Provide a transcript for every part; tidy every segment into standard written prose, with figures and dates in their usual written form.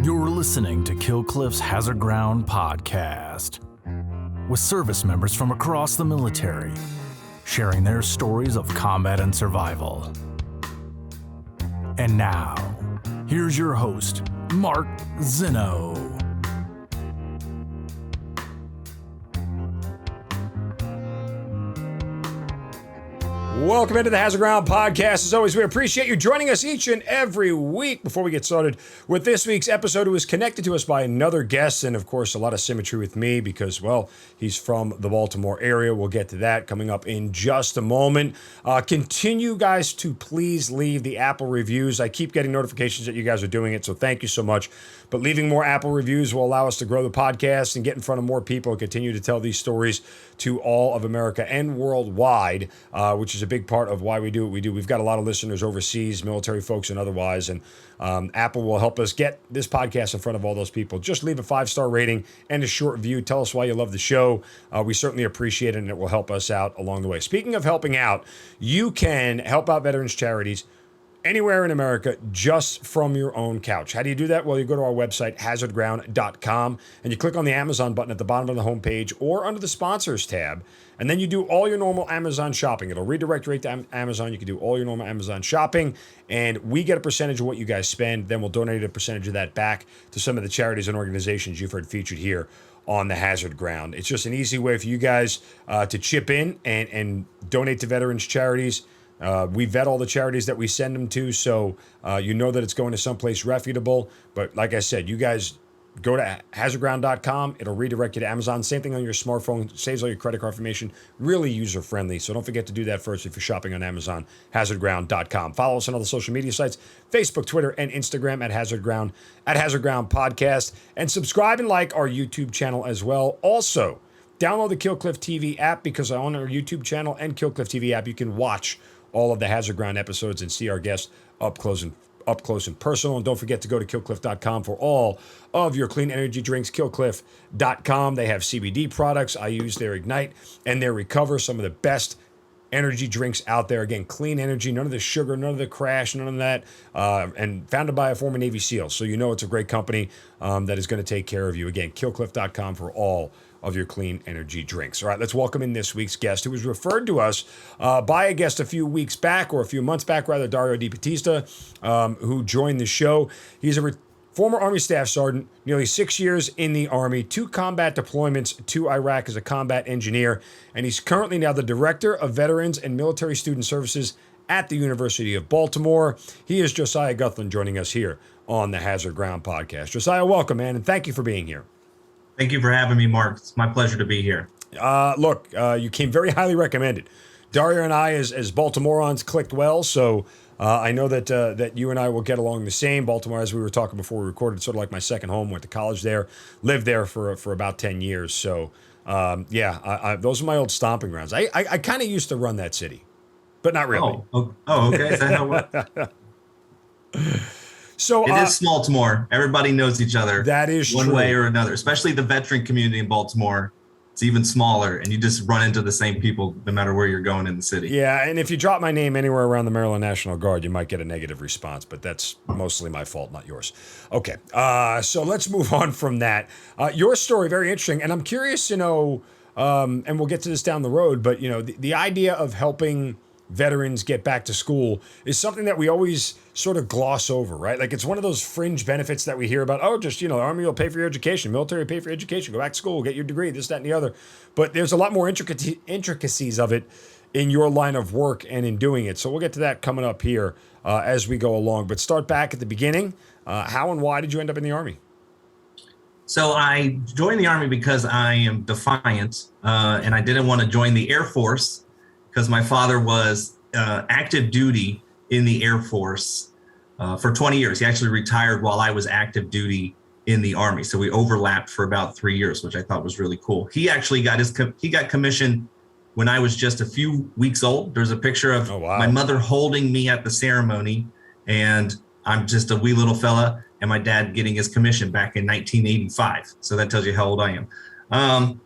You're listening to Kill Cliff's Hazard Ground podcast, with service members from across the military sharing their stories of combat and survival. And now, here's your host, Mark Zinno. Welcome into the Hazard Ground podcast. As always, we appreciate you joining us each and every week. Before we get started with this week's episode, who is connected to us by another guest, and of course, a lot of symmetry with me because, well, he's from the Baltimore area. We'll get to that coming up in just a moment. Continue, guys, to please leave the Apple reviews. I keep getting notifications that you guys are doing it, so thank you so much. But leaving more Apple reviews will allow us to grow the podcast and get in front of more people and continue to tell these stories to all of America and worldwide, which is a big part of why we do what we do. We've got a lot of listeners overseas, military folks and otherwise, and Apple will help us get this podcast in front of all those people. Just leave a 5-star rating and a short review. Tell us why you love the show. We certainly appreciate it, and it will help us out along the way. Speaking of helping out, you can help out veterans charities anywhere in America just from your own couch. How do you do that? Well, you go to our website, hazardground.com, and you click on the Amazon button at the bottom of the homepage or under the sponsors tab, and then you do all your normal Amazon shopping. It'll redirect you right to Amazon. You can do all your normal Amazon shopping, and we get a percentage of what you guys spend. Then we'll donate a percentage of that back to some of the charities and organizations you've heard featured here on the Hazard Ground. It's just an easy way for you guys to chip in and donate to veterans charities. We vet all the charities that we send them to, so you know that it's going to someplace reputable. But like I said, you guys go to hazardground.com. It'll redirect you to Amazon. Same thing on your smartphone. Saves all your credit card information. Really user-friendly, so don't forget to do that first if you're shopping on Amazon, hazardground.com. Follow us on all the social media sites, Facebook, Twitter, and Instagram at Hazard Ground Podcast. And subscribe and like our YouTube channel as well. Also, download the Kill Cliff TV app, because on our YouTube channel and Kill Cliff TV app, you can watch all of the Hazard Ground episodes and see our guests up close and personal. And don't forget to go to killcliff.com for all of your clean energy drinks. Killcliff.com. They have CBD products. I use their Ignite and their Recover, some of the best energy drinks out there. Again, clean energy, none of the sugar, none of the crash, none of that. And founded by a former Navy SEAL. So you know it's a great company that is going to take care of you. Again, killcliff.com for all of your clean energy drinks. All right, let's welcome in this week's guest, who was referred to us by a guest a few months back, Dario Di Battista, who joined the show. He's a former Army Staff Sergeant, nearly 6 years in the Army, 2 combat deployments to Iraq as a combat engineer, and he's currently now the Director of Veterans and Military Student Services at the University of Baltimore. He is Josiah Guthland, joining us here on the Hazard Ground podcast. Josiah, welcome, man, and thank you for being here. Thank you for having me, Mark. It's my pleasure to be here. Look, you came very highly recommended. Dario and I, as Baltimoreans, clicked well, so I know that you and I will get along the same. Baltimore, as we were talking before we recorded, sort of like my second home. Went to college there, lived there for about 10 years. So, those are my old stomping grounds. I kind of used to run that city, but not really. Oh, okay. Is that how it So it is Baltimore. Everybody knows each other. That is one true. way or another, especially the veteran community in Baltimore. It's even smaller, and you just run into the same people no matter where you're going in the city. Yeah, and if you drop my name anywhere around the Maryland National Guard, you might get a negative response, but that's mostly my fault, not yours. Okay, so let's move on from that. Your story, very interesting, and I'm curious to know, and we'll get to this down the road, but you know, the idea of helping veterans get back to school is something that we always sort of gloss over, right? Like, it's one of those fringe benefits that we hear about. Oh, just, the Army will pay for your education, military will pay for your education, go back to school, get your degree, this, that, and the other. But there's a lot more intricacies of it in your line of work and in doing it. So we'll get to that coming up here as we go along. But start back at the beginning. How and why did you end up in the Army? So I joined the Army because I am defiant, and I didn't want to join the Air Force because my father was active duty in the Air Force for 20 years. He actually retired while I was active duty in the Army. So we overlapped for about 3 years, which I thought was really cool. He actually got commissioned when I was just a few weeks old. There's a picture of my mother holding me at the ceremony, and I'm just a wee little fella, and my dad getting his commission back in 1985. So that tells you how old I am.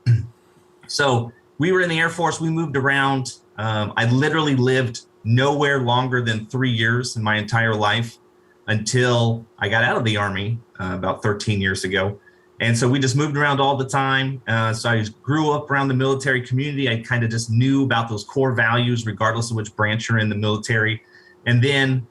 So we were in the Air Force. We moved around. I literally lived nowhere longer than 3 years in my entire life. until I got out of the Army about 13 years ago. And so we just moved around all the time. So I grew up around the military community. I kind of just knew about those core values, regardless of which branch you're in the military. And then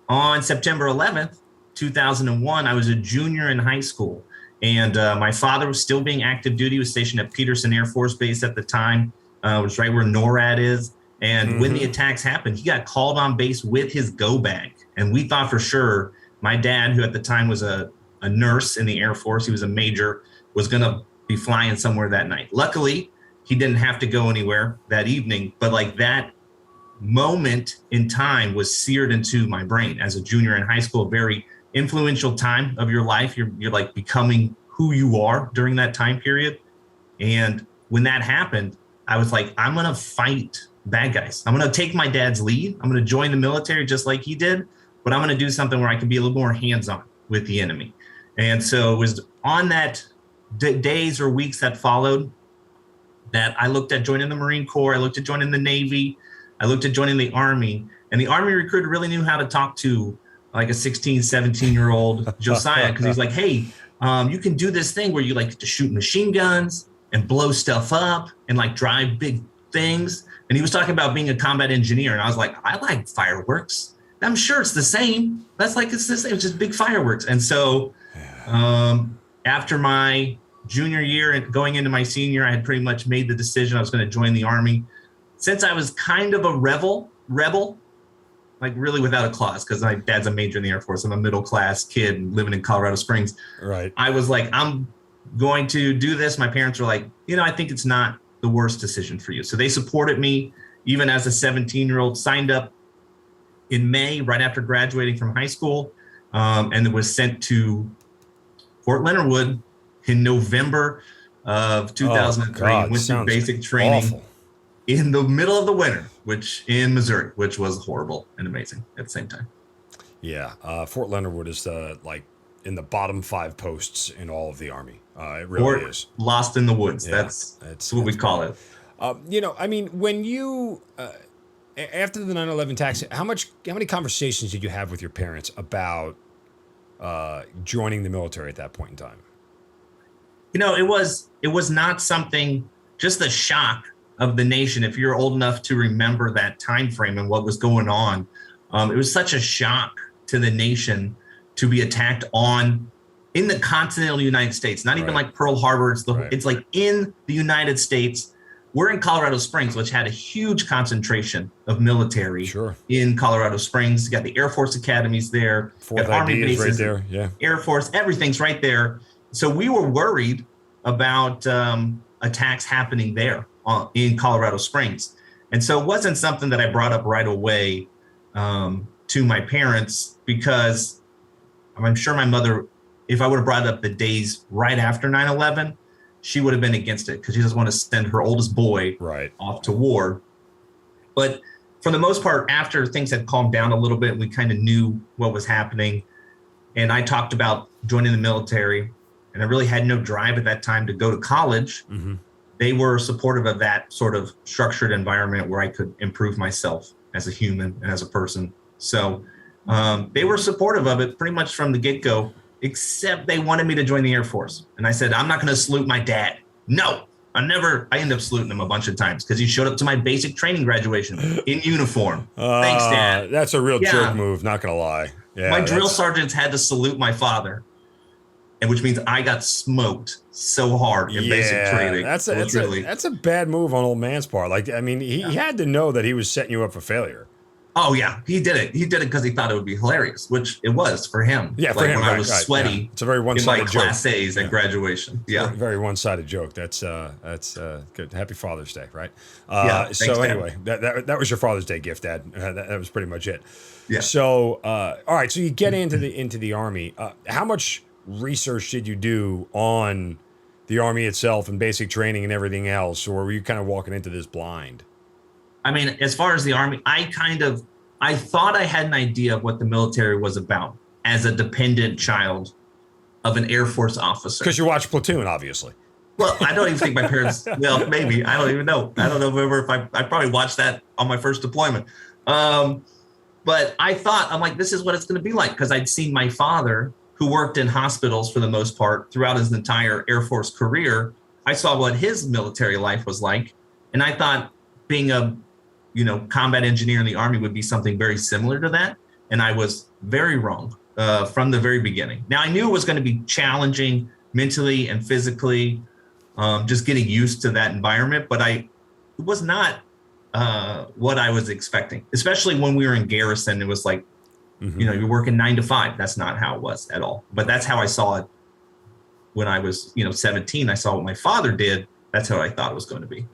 on September 11th, 2001, I was a junior in high school. And my father was still being active duty. He was stationed at Peterson Air Force Base at the time, which is right where NORAD is. And when the attacks happened, he got called on base with his go bag. And we thought for sure my dad, who at the time was a nurse in the Air Force, he was a major, was going to be flying somewhere that night. Luckily, he didn't have to go anywhere that evening. But like that moment in time was seared into my brain as a junior in high school, a very influential time of your life. You're like becoming who you are during that time period. And when that happened, I was like, I'm going to fight bad guys. I'm going to take my dad's lead. I'm going to join the military just like he did, but I'm going to do something where I can be a little more hands-on with the enemy. And so it was on that days or weeks that followed that I looked at joining the Marine Corps. I looked at joining the Navy. I looked at joining the Army. And the Army recruiter really knew how to talk to like a 16, 17-year-old Josiah, because he's like, hey, you can do this thing where you like to shoot machine guns and blow stuff up and like drive big things. And he was talking about being a combat engineer. And I was like, I like fireworks. I'm sure it's the same. That's like, it's the same. It's just big fireworks. And so after my junior year and going into my senior, I had pretty much made the decision I was going to join the Army. Since I was kind of a rebel, like really without a clause, because my dad's a major in the Air Force. I'm a middle class kid living in Colorado Springs. Right. I was like, I'm going to do this. My parents were like, I think it's not the worst decision for you. So they supported me even as a 17-year-old, signed up in May, right after graduating from high school, and it was sent to Fort Leonard Wood in November of 2003. Went through basic training awful. In the middle of the winter, in Missouri, which was horrible and amazing at the same time. Yeah, Fort Leonard Wood is like in the bottom 5 posts in all of the Army. It really is. Lost in the woods. Yeah, that's what we call it. I mean, when you after the 9/11 attacks, how many conversations did you have with your parents about joining the military at that point in time? It was not something, just the shock of the nation. If you're old enough to remember that time frame and what was going on, it was such a shock to the nation to be attacked in the continental United States, not even like Pearl Harbor. It's like in the United States. We're in Colorado Springs, which had a huge concentration of military in Colorado Springs. You got the Air Force academies there, Fourth Army bases right there, yeah. Air Force, everything's right there. So we were worried about attacks happening there in Colorado Springs. And so it wasn't something that I brought up right away to my parents, because I'm sure my mother, if I would have brought it up the days right after 9/11, she would have been against it, because she doesn't want to send her oldest boy off to war. But for the most part, after things had calmed down a little bit, we kind of knew what was happening. And I talked about joining the military, and I really had no drive at that time to go to college. Mm-hmm. They were supportive of that sort of structured environment where I could improve myself as a human and as a person. So they were supportive of it pretty much from the get-go, except they wanted me to join the Air Force. And I said, I'm not going to salute my dad. No, I ended up saluting him a bunch of times because he showed up to my basic training graduation in uniform. Thanks, Dad. That's a real jerk move, not going to lie. Yeah, my drill sergeants had to salute my father, and which means I got smoked so hard in basic training. That's a bad move on old man's part. Like, I mean, he had to know that he was setting you up for failure. Oh, yeah, he did it. He did it because he thought it would be hilarious, which it was for him. Yeah, for him. When I was sweaty. Yeah. It's a very one-sided joke. In my Class A's at graduation. Yeah. Very one-sided joke. That's good. Happy Father's Day, right? Thanks, so Dad. anyway, that was your Father's Day gift, Dad. That was pretty much it. Yeah. So, all right. So you get into the Army. How much research did you do on the Army itself and basic training and everything else, or were you kind of walking into this blind? I mean, as far as the Army, I thought I had an idea of what the military was about as a dependent child of an Air Force officer. Because you watched Platoon, obviously. Well, I don't even think my parents, well, maybe. I don't even know. I don't know if I probably watched that on my first deployment. But But I'm like, this is what it's going to be like, because I'd seen my father, who worked in hospitals for the most part throughout his entire Air Force career. I saw what his military life was like. And I thought being a, combat engineer in the Army would be something very similar to that. And I was very wrong from the very beginning. Now, I knew it was going to be challenging mentally and physically, just getting used to that environment. But it was not what I was expecting, especially when we were in garrison. It was like, you're working 9 to 5. That's not how it was at all. But that's how I saw it when I was, 17. I saw what my father did. That's how I thought it was going to be.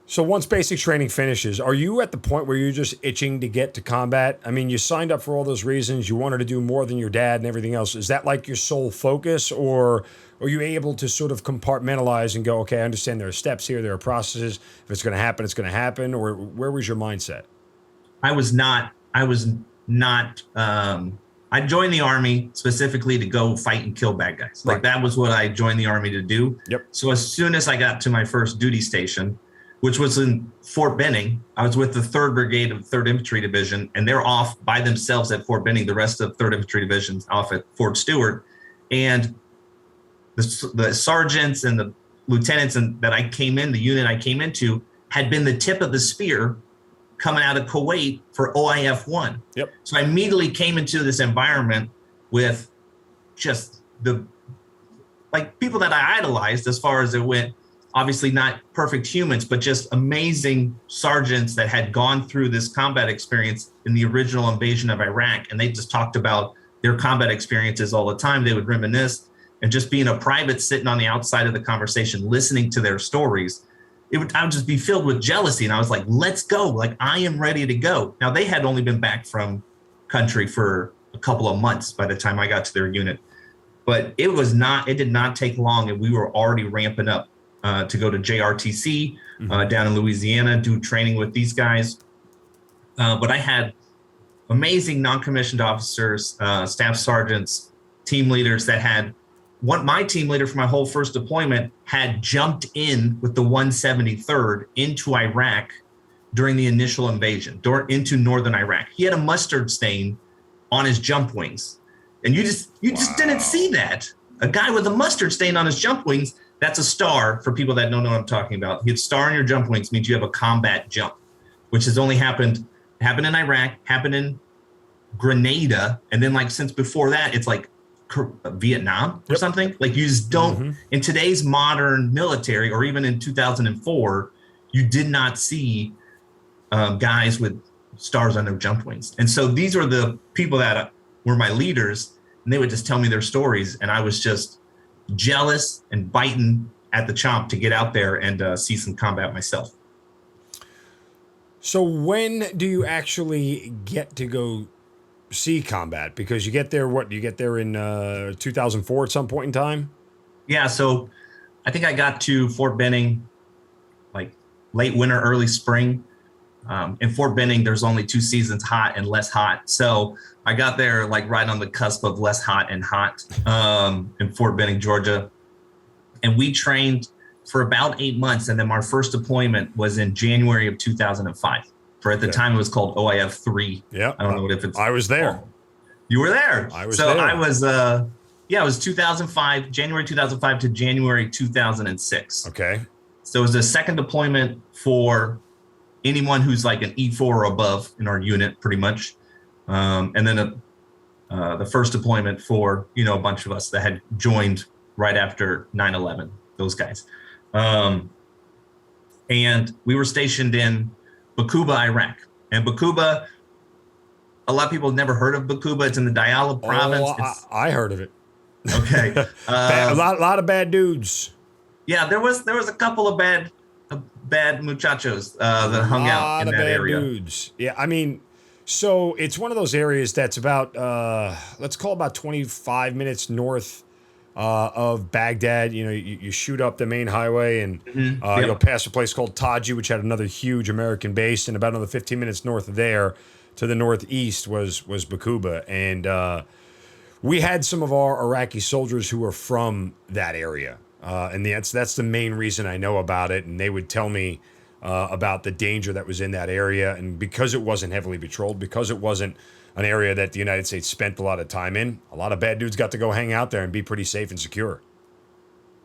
So once basic training finishes, are you at the point where you're just itching to get to combat? I mean, you signed up for all those reasons. You wanted to do more than your dad and everything else. Is that like your sole focus, or are you able to sort of compartmentalize and go, okay, I understand there are steps here, there are processes. If it's going to happen, it's going to happen. Or where was your mindset? I joined the Army specifically to go fight and kill bad guys. Like, that was what I joined the Army to do. Yep. So as soon as I got to my first duty station, which was in Fort Benning, I was with the 3rd Brigade of 3rd Infantry Division, and they're off by themselves at Fort Benning. The rest of 3rd Infantry Division's off at Fort Stewart. And the sergeants and the lieutenants the unit I came into had been the tip of the spear coming out of Kuwait for OIF 1. Yep. So I immediately came into this environment with just people that I idolized as far as it went. Obviously not perfect humans, but just amazing sergeants that had gone through this combat experience in the original invasion of Iraq. And they just talked about their combat experiences all the time. They would reminisce, and just being a private sitting on the outside of the conversation, listening to their stories, I would just be filled with jealousy. And I was like, let's go. Like, I am ready to go. Now, they had only been back from country for a couple of months by the time I got to their unit, but it did not take long. And we were already ramping up to go to JRTC down in Louisiana, do training with these guys. But I had amazing non-commissioned officers, staff sergeants, team leaders that had my team leader for my whole first deployment had jumped in with the 173rd into Iraq during the initial invasion, into northern Iraq. He had a mustard stain on his jump wings. And you just didn't see that. A guy with a mustard stain on his jump wings, that's a star. For people that don't know what I'm talking about, a star on your jump wings means you have a combat jump, which has only happened in Iraq, happened in Grenada, and then since before that, it's like Vietnam or something. Like, you just don't in today's modern military, or even in 2004, you did not see guys with stars on their jump wings. And so these are the people that were my leaders, and they would just tell me their stories, and I was just jealous and biting at the chomp to get out there and see some combat myself. So when do you actually get to go see combat? Because you get there in 2004 at some point in time? Yeah, so I think I got to Fort Benning late winter, early spring. In Fort Benning, there's only 2 seasons, hot and less hot. So I got there right on the cusp of less hot and hot in Fort Benning, Georgia. And we trained for about 8 months. And then our first deployment was in January of 2005. At the time, it was called OIF 3. Yeah. I don't know if it's. I was there. Oh, you were there. I was there. So I was, it was 2005, January 2005 to January 2006. Okay. So it was the second deployment for anyone who's like an E4 or above in our unit, pretty much. And then the first deployment for, a bunch of us that had joined right after 9/11, those guys. And we were stationed in Bakuba, Iraq. And Bakuba, a lot of people have never heard of Bakuba. It's in the Diyala province. I heard of it. Okay. A lot of bad dudes. Yeah, there was a couple of bad muchachos that hung out in that area. Dudes. Yeah, I mean, so it's one of those areas that's about let's call it about 25 minutes north of Baghdad. You shoot up the main highway and you'll pass a place called Taji, which had another huge American base, and about another 15 minutes north of there to the northeast was Bakuba. And we had some of our Iraqi soldiers who were from that area. And that's the main reason I know about it. And they would tell me about the danger that was in that area. And because it wasn't heavily patrolled, because it wasn't an area that the United States spent a lot of time in, a lot of bad dudes got to go hang out there and be pretty safe and secure.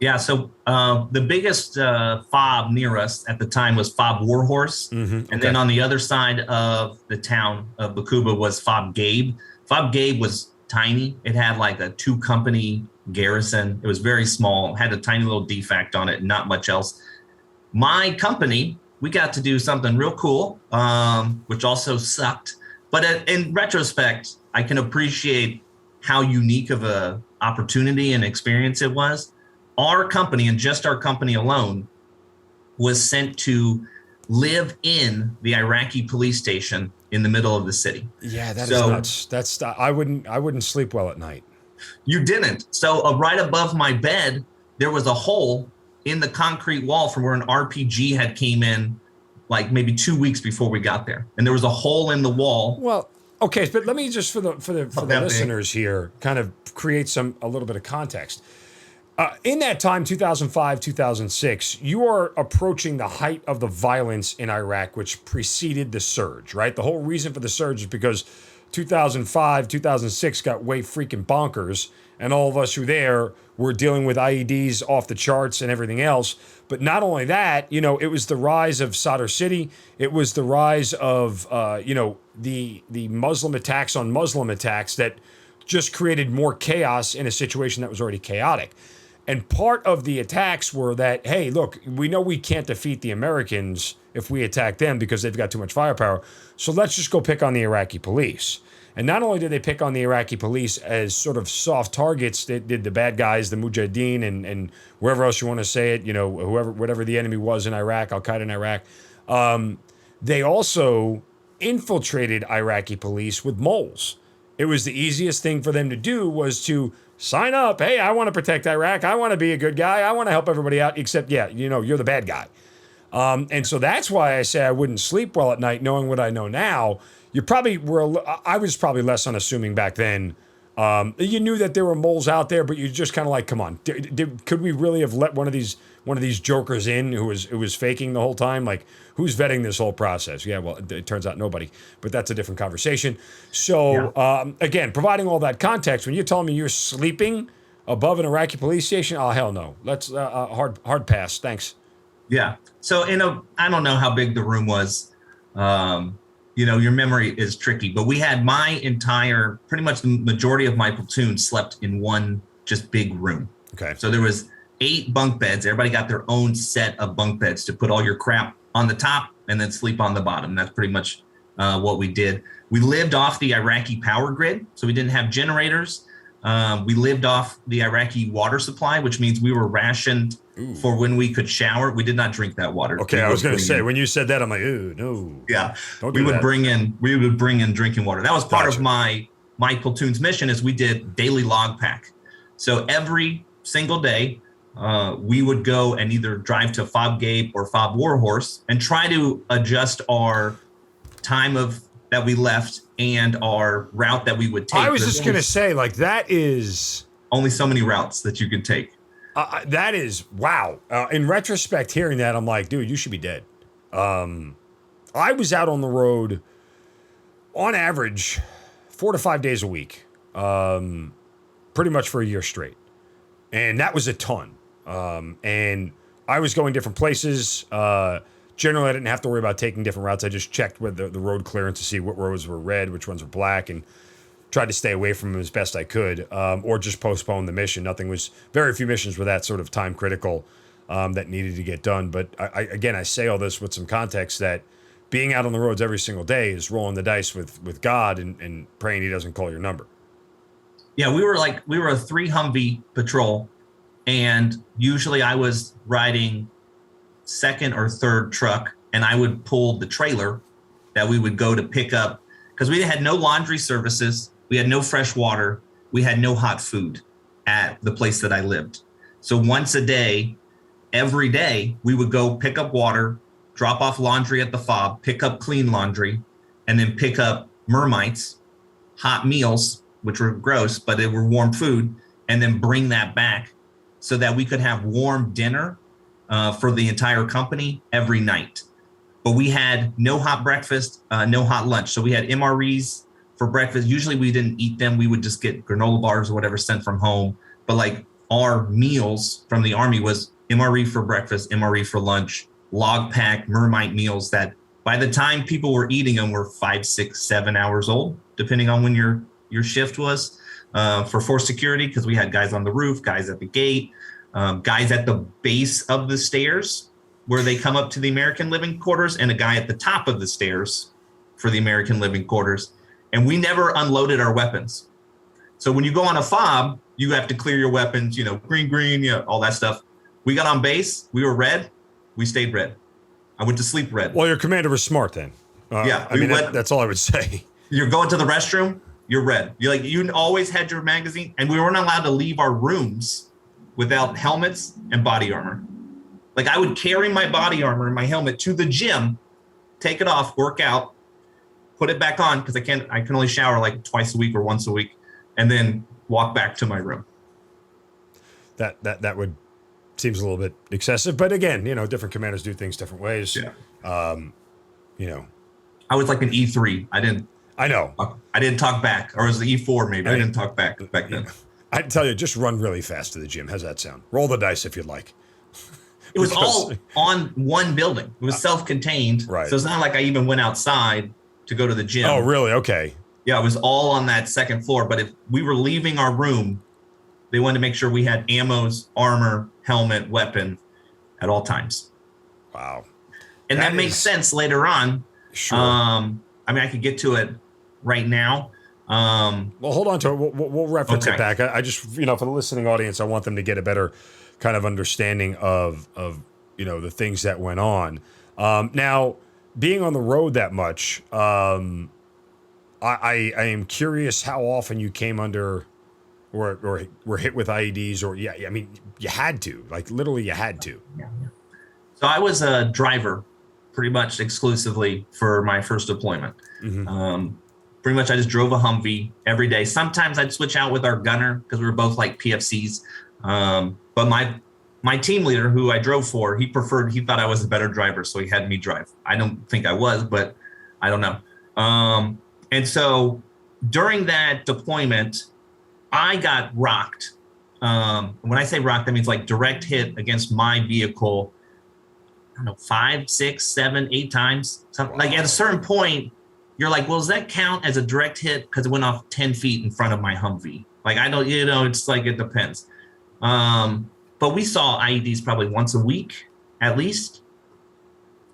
Yeah, so the biggest fob near us at the time was Fob Warhorse. And then on the other side of the town of Bakuba was Fob Gabe. Fob Gabe was tiny. It had like a 2-company garrison. It was very small, had a tiny little defect on it, not much else. My company, we got to do something real cool, which also sucked. But in retrospect, I can appreciate how unique of a opportunity and experience it was. Our company, and just our company alone, was sent to live in the Iraqi police station in the middle of the city. Yeah, that is nuts. That's I wouldn't sleep well at night. You didn't. So right above my bed, there was a hole in the concrete wall from where an RPG had came in, like maybe 2 weeks before we got there, and there was a hole in the wall. Well, okay, but let me just for the listeners here, kind of create a little bit of context. In that time, 2005, 2006, you are approaching the height of the violence in Iraq, which preceded the surge, right? The whole reason for the surge is because 2005, 2006 got way freaking bonkers, and all of us who were dealing with IEDs off the charts and everything else. But not only that, it was the rise of Sadr City. It was the rise of, the Muslim attacks on Muslim attacks that just created more chaos in a situation that was already chaotic. And part of the attacks were that, hey, look, we know we can't defeat the Americans if we attack them because they've got too much firepower. So let's just go pick on the Iraqi police. And not only did they pick on the Iraqi police as sort of soft targets, they did the bad guys, the Mujahideen, and wherever else you want to say it, whatever the enemy was in Iraq, Al-Qaeda in Iraq. They also infiltrated Iraqi police with moles. It was the easiest thing for them to do was to sign up. Hey, I want to protect Iraq. I want to be a good guy. I want to help everybody out, except, you're the bad guy. And so that's why I say I wouldn't sleep well at night, knowing what I know now. I was probably less unassuming back then. You knew that there were moles out there, but you just kind of like, come on, could we really have let one of these jokers in who was faking the whole time? Like, who's vetting this whole process? Yeah, well, it turns out nobody, but that's a different conversation. So again, providing all that context, when you're telling me you're sleeping above an Iraqi police station, oh hell no, let's hard pass. Thanks. Yeah. So I don't know how big the room was. Your memory is tricky, but we had pretty much the majority of my platoon slept in one just big room. Okay. So there was 8 bunk beds. Everybody got their own set of bunk beds to put all your crap on the top and then sleep on the bottom. That's pretty much what we did. We lived off the Iraqi power grid, so we didn't have generators. We lived off the Iraqi water supply, which means we were rationed for when we could shower. We did not drink that water. Okay, I was going to say, when you said that, I'm like, ooh, no. Yeah, we would bring in drinking water. That was part of my platoon's mission is we did daily log pack. So every single day, we would go and either drive to Fob Gabe or Fob Warhorse and try to adjust our time that we left and our route that we would take. I was just going to say, like, that is only so many routes that you could take. That is, wow. In retrospect, hearing that, I'm like, dude, you should be dead. I was out on the road on average 4 to 5 days a week, pretty much for a year straight. And that was a ton. And I was going different places. Generally, I didn't have to worry about taking different routes. I just checked with the road clearance to see what roads were red, which ones were black, and tried to stay away from them as best I could, or just postpone the mission. Very few missions were that sort of time critical that needed to get done. But I say all this with some context that being out on the roads every single day is rolling the dice with God and praying he doesn't call your number. Yeah, we were a 3 Humvee patrol, and usually I was riding second or third truck, and I would pull the trailer that we would go to pick up, because we had no laundry services, we had no fresh water, we had no hot food at the place that I lived. So once a day, every day, we would go pick up water, drop off laundry at the fob, pick up clean laundry, and then pick up mermites, hot meals, which were gross, but they were warm food, and then bring that back so that we could have warm dinner for the entire company every night. but we had no hot breakfast, no hot lunch. So we had MREs for breakfast. Usually we didn't eat them. We would just get granola bars or whatever sent from home. But like our meals from the Army was MRE for breakfast, MRE for lunch, log pack, Mermite meals that by the time people were eating them were 5, 6, 7 hours old, depending on when your shift was for force security, because we had guys on the roof, guys at the gate, guys at the base of the stairs where they come up to the American living quarters, and a guy at the top of the stairs for the American living quarters. And we never unloaded our weapons. So when you go on a fob, you have to clear your weapons, green, all that stuff. We got on base, we were red, we stayed red. I went to sleep red. Well, your commander was smart then. That's all I would say. You're going to the restroom, you're red. You always had your magazine, and we weren't allowed to leave our rooms without helmets and body armor. Like I would carry my body armor and my helmet to the gym, take it off, work out, put it back on because I can only shower like twice a week or once a week, and then walk back to my room. That would seems a little bit excessive, but again, different commanders do things different ways. Yeah. I was like an E3. I know. I didn't talk back, or it was the E4 maybe. I didn't talk back then. I'd tell you, just run really fast to the gym. How's that sound? Roll the dice if you'd like. It was all on one building. It was self-contained. Right. So it's not like I even went outside to go to the gym. Oh, really? Okay. Yeah, it was all on that second floor. But if we were leaving our room, they wanted to make sure we had ammos, armor, helmet, weapon at all times. Wow. And that makes sense later on. Sure. I could get to it right now. Well, hold on to it. We'll reference it back. I just, for the listening audience, I want them to get a better kind of understanding of the things that went on. Now, being on the road that much, I am curious how often you came under or were hit with IEDs you had to, like literally you had to. Yeah. So I was a driver pretty much exclusively for my first deployment. Mm-hmm. Pretty much I just drove a Humvee every day. Sometimes I'd switch out with our gunner because we were both like PFCs. But my team leader, who I drove for, he thought I was a better driver, so he had me drive. I don't think I was, but I don't know. And so during that deployment, I got rocked. When I say rocked, that means like direct hit against my vehicle, I don't know, 5, 6, 7, 8 times. Something. Like at a certain point, you're like, well, does that count as a direct hit? Because it went off 10 feet in front of my Humvee. Like, I don't, it's like, it depends. But we saw IEDs probably once a week, at least.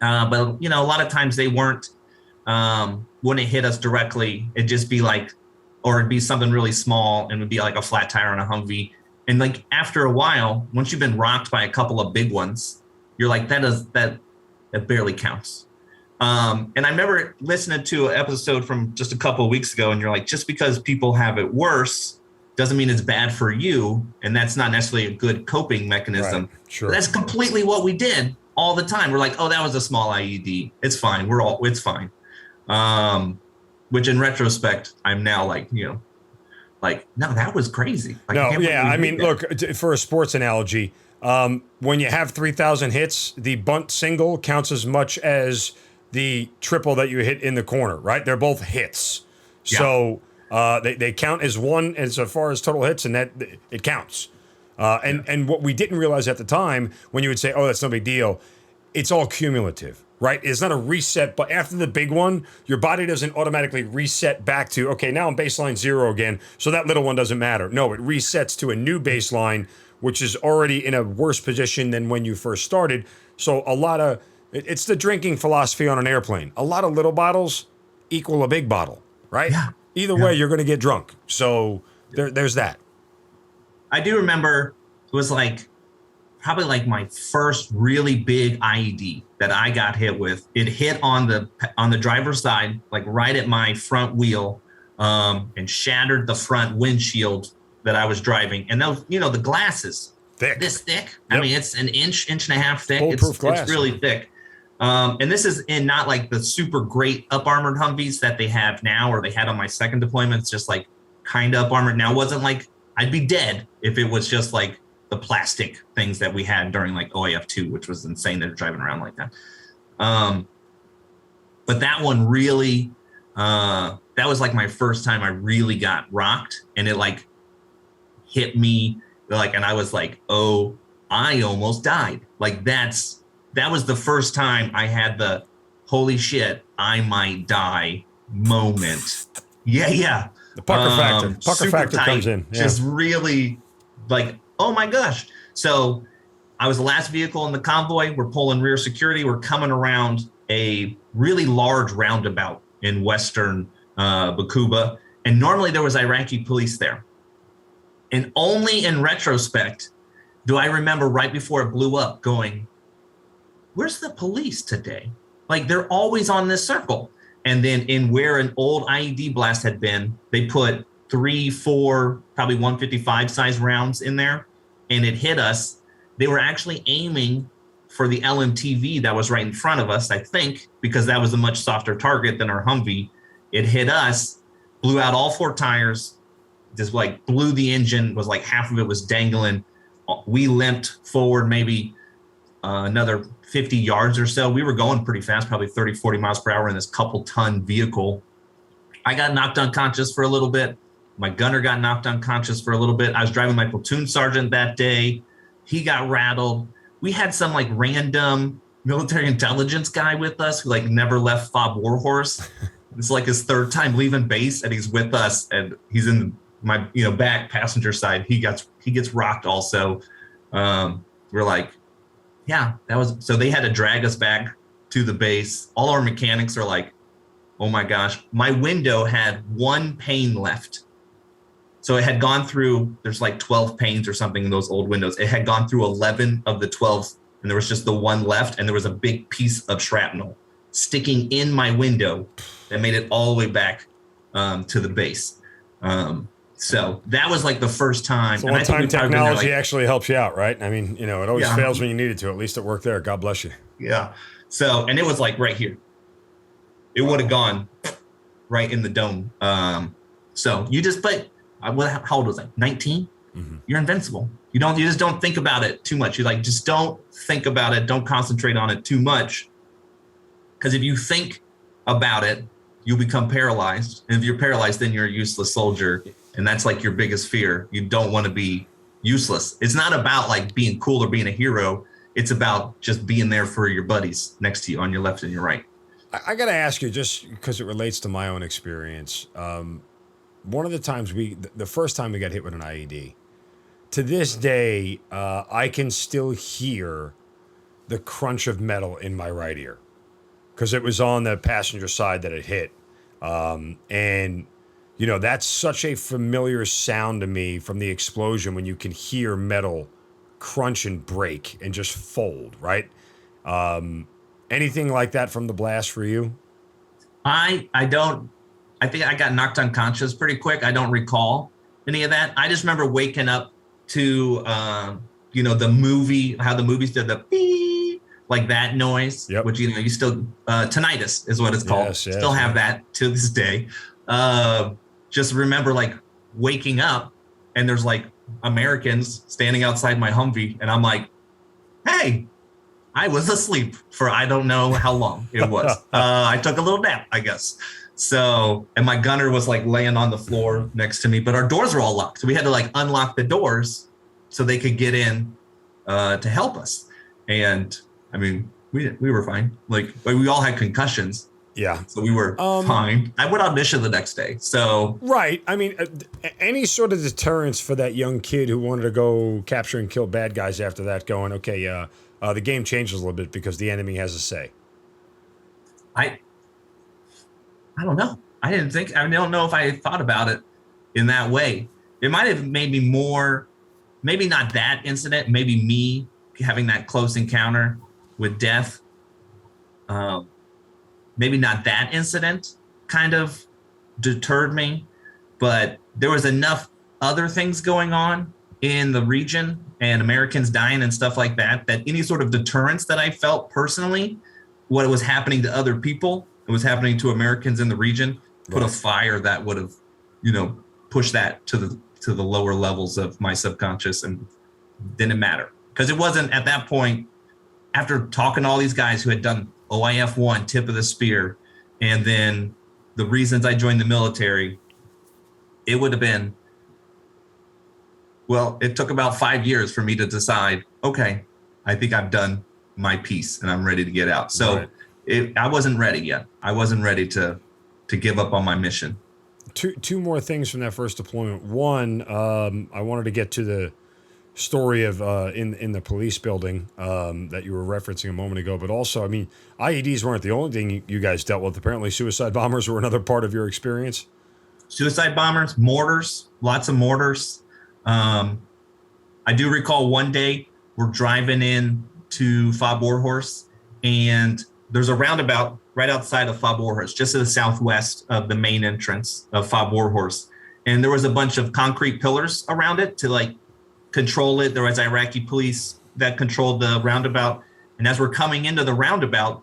But, a lot of times they weren't, when it hit us directly, it'd just be like, or it'd be something really small and it'd be like a flat tire on a Humvee. And like, after a while, once you've been rocked by a couple of big ones, you're like, that barely counts. And I remember listening to an episode from just a couple of weeks ago, and you're like, just because people have it worse doesn't mean it's bad for you. And that's not necessarily a good coping mechanism. Right. Sure. But that's completely what we did all the time. We're like, oh, that was a small IED. It's fine. It's fine. Which in retrospect, I'm now like, no, that was crazy. Look, for a sports analogy, when you have 3,000 hits, the bunt single counts as much as the triple that you hit in the corner, right? They're both hits. Yeah. So they count as one as far as total hits, and that it counts. And what we didn't realize at the time, when you would say, oh, that's no big deal, it's all cumulative, right? It's not a reset, but after the big one, your body doesn't automatically reset back to, okay, now I'm baseline 0 again, so that little one doesn't matter. No, it resets to a new baseline, which is already in a worse position than when you first started. So it's the drinking philosophy on an airplane. A lot of little bottles equal a big bottle, right? Yeah. Either way, you're going to get drunk. So there's that. I do remember it was probably my first really big IED that I got hit with. It hit on the driver's side, like right at my front wheel, and shattered the front windshield that I was driving. And those, the glass is thick. This thick. Yep. I mean, it's an inch and a half thick. Bulletproof glass. It's really thick. And this is in not like the super great up armored Humvees that they have now, or they had on my second deployment. It's just like kind of up armored. Now, it wasn't like I'd be dead if it was just like the plastic things that we had during like OAF2, which was insane. They're driving around like that. But that one really, that was like my first time I really got rocked, and it like hit me like, and I was like, oh, I almost died. Like that was the first time I had the holy shit, I might die moment. Yeah. The pucker factor tight, comes in. Yeah. Just really like, oh my gosh. So I was the last vehicle in the convoy. We're pulling rear security. We're coming around a really large roundabout in Western Bakuba. And normally there was Iraqi police there. And only in retrospect do I remember right before it blew up going, where's the police today? Like they're always on this circle. And then in where an old IED blast had been, they put 3, 4, probably 155 size rounds in there, and it hit us. They were actually aiming for the LMTV that was right in front of us, I think, because that was a much softer target than our Humvee. It hit us, blew out all 4 tires, just like blew the engine, was like half of it was dangling. We limped forward maybe another 50 yards or so. We were going pretty fast, probably 30, 40 miles per hour in this couple-ton vehicle. I got knocked unconscious for a little bit. My gunner got knocked unconscious for a little bit. I was driving my platoon sergeant that day. He got rattled. We had some like random military intelligence guy with us who like never left Fob Warhorse. It's like his 3rd time leaving base, and he's with us, and he's in my back passenger side. He gets rocked also. We're like, yeah, that was, so they had to drag us back to the base. All our mechanics are like, oh my gosh, my window had 1 pane left. So it had gone through, there's like 12 panes or something in those old windows. It had gone through 11 of the 12, and there was just the 1 left, and there was a big piece of shrapnel sticking in my window that made it all the way back to the base. So that was like the first time. So one-time technology actually helps you out, right? I mean, it always fails when you need it to. At least it worked there. God bless you. Yeah. So, and it was like right here. It would have gone right in the dome. So you just, but how old was I? 19? Mm-hmm. You're invincible. You just don't think about it too much. You like, just don't think about it. Don't concentrate on it too much. Because if you think about it, you'll become paralyzed. And if you're paralyzed, then you're a useless soldier. And that's like your biggest fear. You don't want to be useless. It's not about like being cool or being a hero. It's about just being there for your buddies next to you on your left and your right. I got to ask you, just because it relates to my own experience. One of the times the first time we got hit with an IED, to this day, I can still hear the crunch of metal in my right ear because it was on the passenger side that it hit. And that's such a familiar sound to me from the explosion when you can hear metal crunch and break and just fold, right? Anything like that from the blast for you? I think I got knocked unconscious pretty quick. I don't recall any of that. I just remember waking up to, the movie, how the movies did the beep, like that noise, yep. Which, you still, tinnitus is what it's called. Yes, still have that to this day. Just remember like waking up and there's like Americans standing outside my Humvee, and I'm like, hey, I was asleep for I don't know how long it was. I took a little nap, I guess. So, and my gunner was like laying on the floor next to me, but our doors were all locked. So we had to like unlock the doors so they could get in to help us. And I mean, we were fine. Like we all had concussions. Yeah. So we were fine. I went on mission the next day. So. Right. I mean, any sort of deterrence for that young kid who wanted to go capture and kill bad guys after that going, okay, the game changes a little bit because the enemy has a say. I don't know. I don't know if I thought about it in that way. It might have made me more, maybe not that incident, maybe me having that close encounter with death. Maybe not that incident kind of deterred me, but there was enough other things going on in the region and Americans dying and stuff like that, that any sort of deterrence that I felt personally, what was happening to other people, it was happening to Americans in the region, put a fire that would have, pushed that to the lower levels of my subconscious, and didn't matter. Because it wasn't at that point, after talking to all these guys who had done OIF 1, tip of the spear, And then the reasons I joined the military, it would have been, well, it took about 5 years for me to decide, okay, I think I've done my piece and I'm ready to get out. So I wasn't ready yet. I wasn't ready to give up on my mission. Two more things from that first deployment. One, I wanted to get to the story of in the police building that you were referencing a moment ago, but also, I mean, IEDs weren't the only thing you guys dealt with. Apparently, suicide bombers were another part of your experience. Suicide bombers, mortars, lots of mortars. I do recall one day we're driving in to Fob Warhorse, and there's a roundabout right outside of Fob Warhorse, just to the southwest of the main entrance of Fob Warhorse. And there was a bunch of concrete pillars around it to like control it. There was Iraqi police that controlled the roundabout. And as we're coming into the roundabout,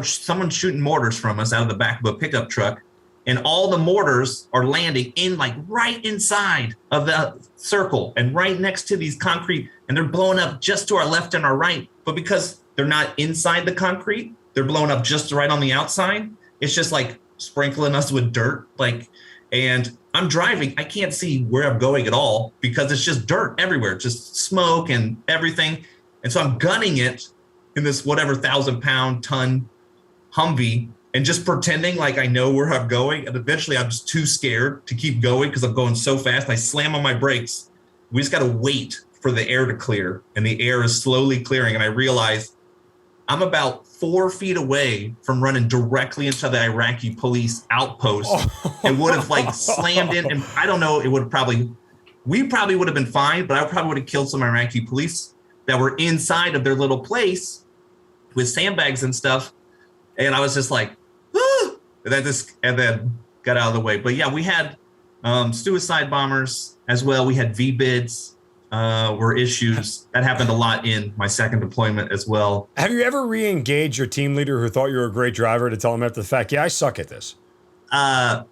someone shooting mortars from us out of the back of a pickup truck. And all the mortars are landing in like right inside of the circle and right next to these concrete, and they're blowing up just to our left and our right. But because they're not inside the concrete, they're blowing up just right on the outside. It's just like sprinkling us with dirt. And I'm driving, I can't see where I'm going at all because it's just dirt everywhere, just smoke and everything. And so I'm gunning it in this whatever 1,000-pound ton Humvee and just pretending like I know where I'm going. And eventually I'm just too scared to keep going because I'm going so fast. I slam on my brakes. We just got to wait for the air to clear, and the air is slowly clearing. And I realize I'm about 4 feet away from running directly into the Iraqi police outpost. It would have like slammed in, and I don't know, we probably would have been fine, but I probably would have killed some Iraqi police that were inside of their little place with sandbags and stuff. And I was just like, ah! and then got out of the way. But yeah, we had suicide bombers as well. We had VBIDs. Were issues that happened a lot in my second deployment as well. Have you ever re-engaged your team leader who thought you were a great driver to tell him after the fact, yeah, I suck at this? I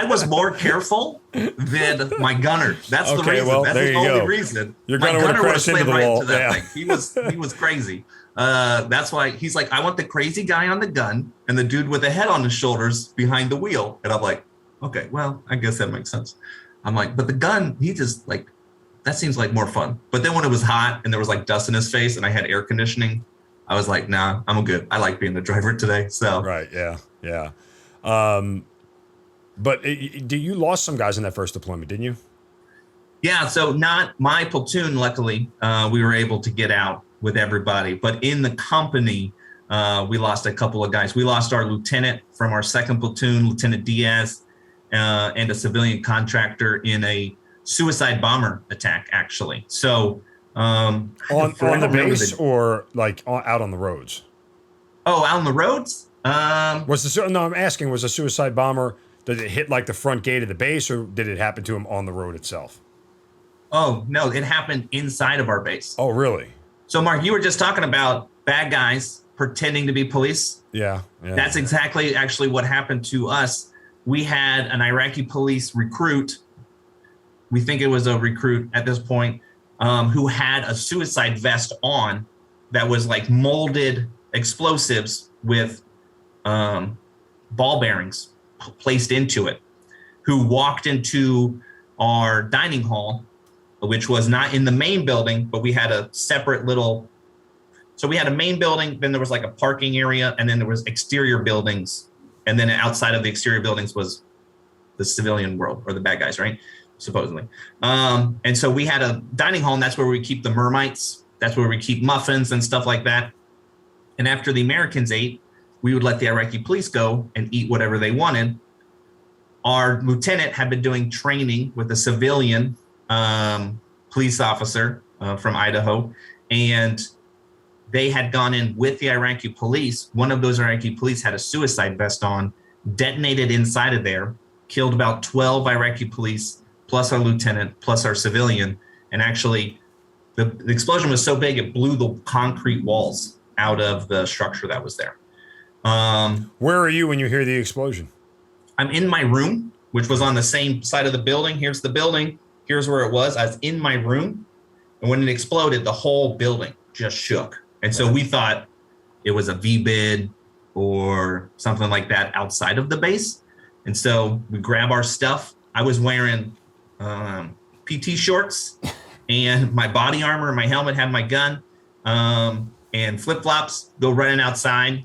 was more careful than my gunner. That's the reason. Well, that's the only reason. Your gunner would have crashed into the wall. Thing. He was crazy. That's why he's like, I want the crazy guy on the gun and the dude with the head on his shoulders behind the wheel. And I'm like, okay, well, I guess that makes sense. I'm like, but the gun, he just like, that seems like more fun. But then when it was hot and there was like dust in his face and I had air conditioning, I was like, nah, I'm good. I like being the driver today. So right, yeah. But you lost some guys in that first deployment, didn't you? Yeah, so not my platoon, luckily, we were able to get out with everybody. But in the company, we lost a couple of guys. We lost our lieutenant from our second platoon, Lieutenant Diaz, and a civilian contractor in a suicide bomber attack, actually. So on the base or like out on the roads? Oh, out on the roads? I'm asking, was a suicide bomber, did it hit like the front gate of the base, or did it happen to him on the road itself? Oh, no, it happened inside of our base. Oh, really? So, Mark, you were just talking about bad guys pretending to be police. Yeah. That's exactly actually what happened to us. We had an Iraqi police recruit. We think it was a recruit at this point, who had a suicide vest on that was like molded explosives with ball bearings placed into it, who walked into our dining hall, which was not in the main building, but we had a separate so we had a main building, then there was like a parking area, and then there was exterior buildings. And then outside of the exterior buildings was the civilian world, or the bad guys, right? Supposedly. And so we had a dining hall, and that's where we keep the mermites. That's where we keep muffins and stuff like that. And after the Americans ate, we would let the Iraqi police go and eat whatever they wanted. Our lieutenant had been doing training with a civilian police officer from Idaho, and they had gone in with the Iraqi police. One of those Iraqi police had a suicide vest on, detonated inside of there, killed about 12 Iraqi police, plus our lieutenant, plus our civilian. And actually, the explosion was so big, it blew the concrete walls out of the structure that was there. Where are you when you hear the explosion? I'm in my room, which was on the same side of the building. Here's the building. Here's where it was. I was in my room. And when it exploded, the whole building just shook. And so we thought it was a VBID, or something like that outside of the base. And so we grab our stuff. I was wearing PT shorts and my body armor, my helmet, had my gun, and flip-flops, go running outside.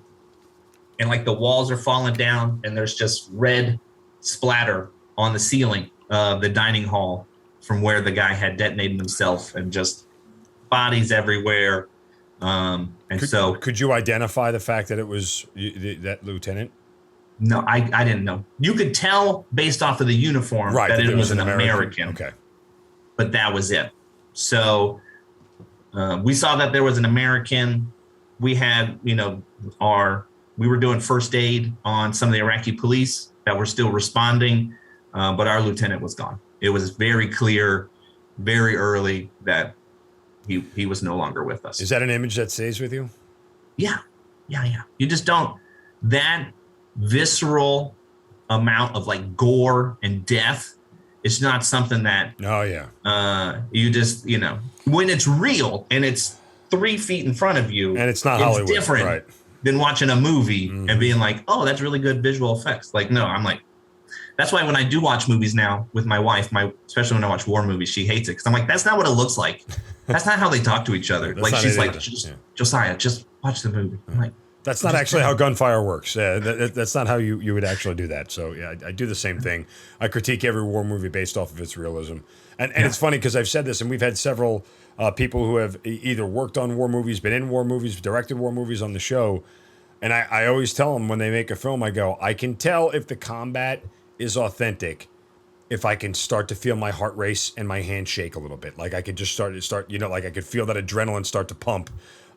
And like the walls are falling down and there's just red splatter on the ceiling of the dining hall from where the guy had detonated himself, and just bodies everywhere. Could you identify the fact that it was that lieutenant? No, I didn't know. You could tell based off of the uniform that it was an American. Okay. But that was it. So we saw that there was an American. We had, we were doing first aid on some of the Iraqi police that were still responding, but our lieutenant was gone. It was very clear, very early, that he was no longer with us. Is that an image that stays with you? Yeah. You just don't, that visceral amount of like gore and death, it's not something that you just, when it's real and it's 3 feet in front of you, and it's not Hollywood, different than watching a movie and being like, oh, that's really good visual effects. Like, no, I'm like, that's why when I do watch movies now with my wife, especially when I watch war movies, she hates it because I'm like, that's not what it looks like. That's not how they talk to each other. Like, she's like, Josiah, just watch the movie. I'm like, that's not actually how gunfire works. That's not how you would actually do that. So yeah, I do the same thing. I critique every war movie based off of its realism. And it's funny because I've said this, and we've had several people who have either worked on war movies, been in war movies, directed war movies on the show. And I always tell them when they make a film, I go, I can tell if the combat is authentic if I can start to feel my heart race and my hand shake a little bit. Like I could just start, like I could feel that adrenaline start to pump.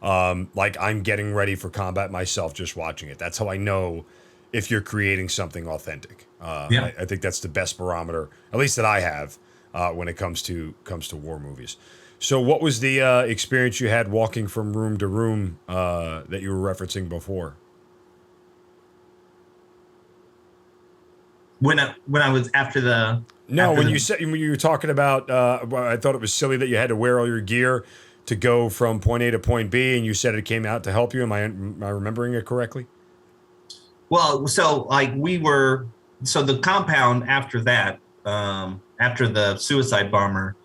Like I'm getting ready for combat myself just watching it. That's how I know if you're creating something authentic. I think that's the best barometer, at least that I have, when it comes to war movies. So what was the experience you had walking from room to room that you were referencing before? When I was after the... No, when you were talking about, I thought it was silly that you had to wear all your gear to go from point A to point B, and you said it came out to help you. Am I remembering it correctly? Well, so like the compound after that, after the suicide bomber,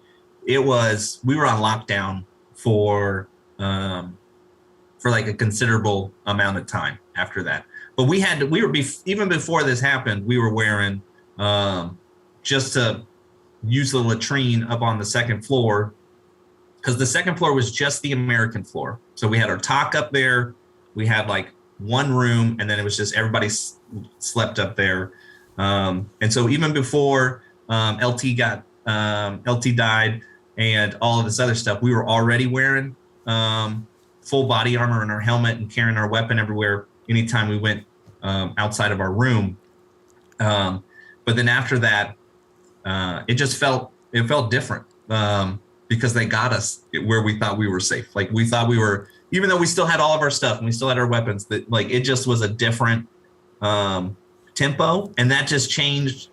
we were on lockdown for like a considerable amount of time after that. But even before this happened, we were wearing, just to use the latrine up on the second floor, because the second floor was just the American floor. So we had our talk up there. We had like one room, and then it was just everybody slept up there. And so even before LT died and all of this other stuff, we were already wearing full body armor and our helmet and carrying our weapon everywhere anytime we went outside of our room. But then after that, it felt different. Because they got us where we thought we were safe. Like we thought we were, even though we still had all of our stuff and we still had our weapons, that like it just was a different tempo, and that just changed.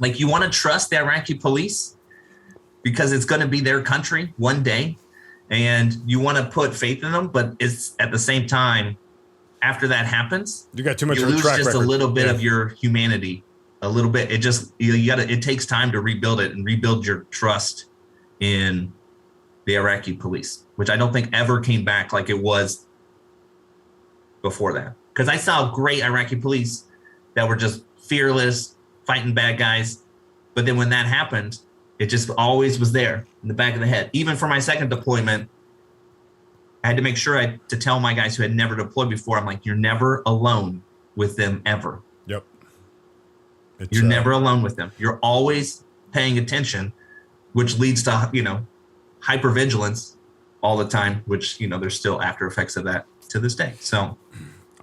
Like you want to trust the Iraqi police because it's going to be their country one day, and you want to put faith in them, but it's at the same time, after that happens, you got too much. You lose just a little bit of your humanity, a little bit. It just it takes time to rebuild it and rebuild your trust in the Iraqi police, which I don't think ever came back like it was before that. Because I saw great Iraqi police that were just fearless, fighting bad guys. But then when that happened, it just always was there in the back of the head. Even for my second deployment, I had to make sure to tell my guys who had never deployed before, I'm like, you're never alone with them ever. Yep. You're never alone with them. You're always paying attention, which leads to, hypervigilance all the time, which, there's still after effects of that to this day. So.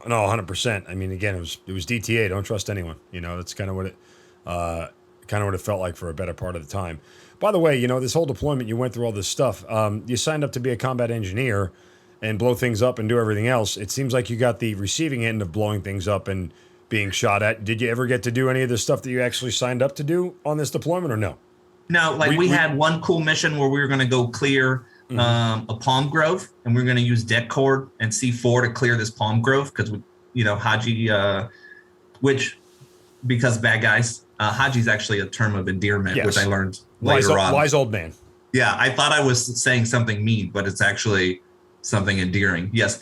No, 100%. I mean, again, it was DTA. Don't trust anyone. That's kind of what it felt like for a better part of the time. By the way, this whole deployment, you went through all this stuff. You signed up to be a combat engineer and blow things up and do everything else. It seems like you got the receiving end of blowing things up and being shot at. Did you ever get to do any of the stuff that you actually signed up to do on this deployment, or no? No, we had one cool mission where we were going to go clear a palm grove, and we were going to use deck cord and C4 to clear this palm grove because Haji, which, because bad guys, Haji is actually a term of endearment, Yes. which I learned later on. Wise old man. Yeah, I thought I was saying something mean, but it's actually something endearing. Yes.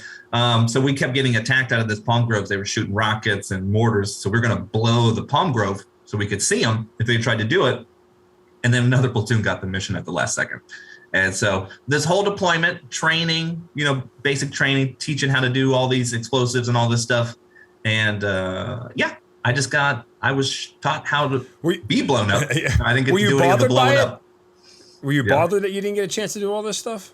So we kept getting attacked out of this palm grove. They were shooting rockets and mortars. So we were going to blow the palm grove so we could see them if they tried to do it. And then another platoon got the mission at the last second. And so this whole deployment, training, basic training, teaching how to do all these explosives and all this stuff. And I was taught how to be blown up. I didn't get to do any of the blowing up. Were you bothered that you didn't get a chance to do all this stuff?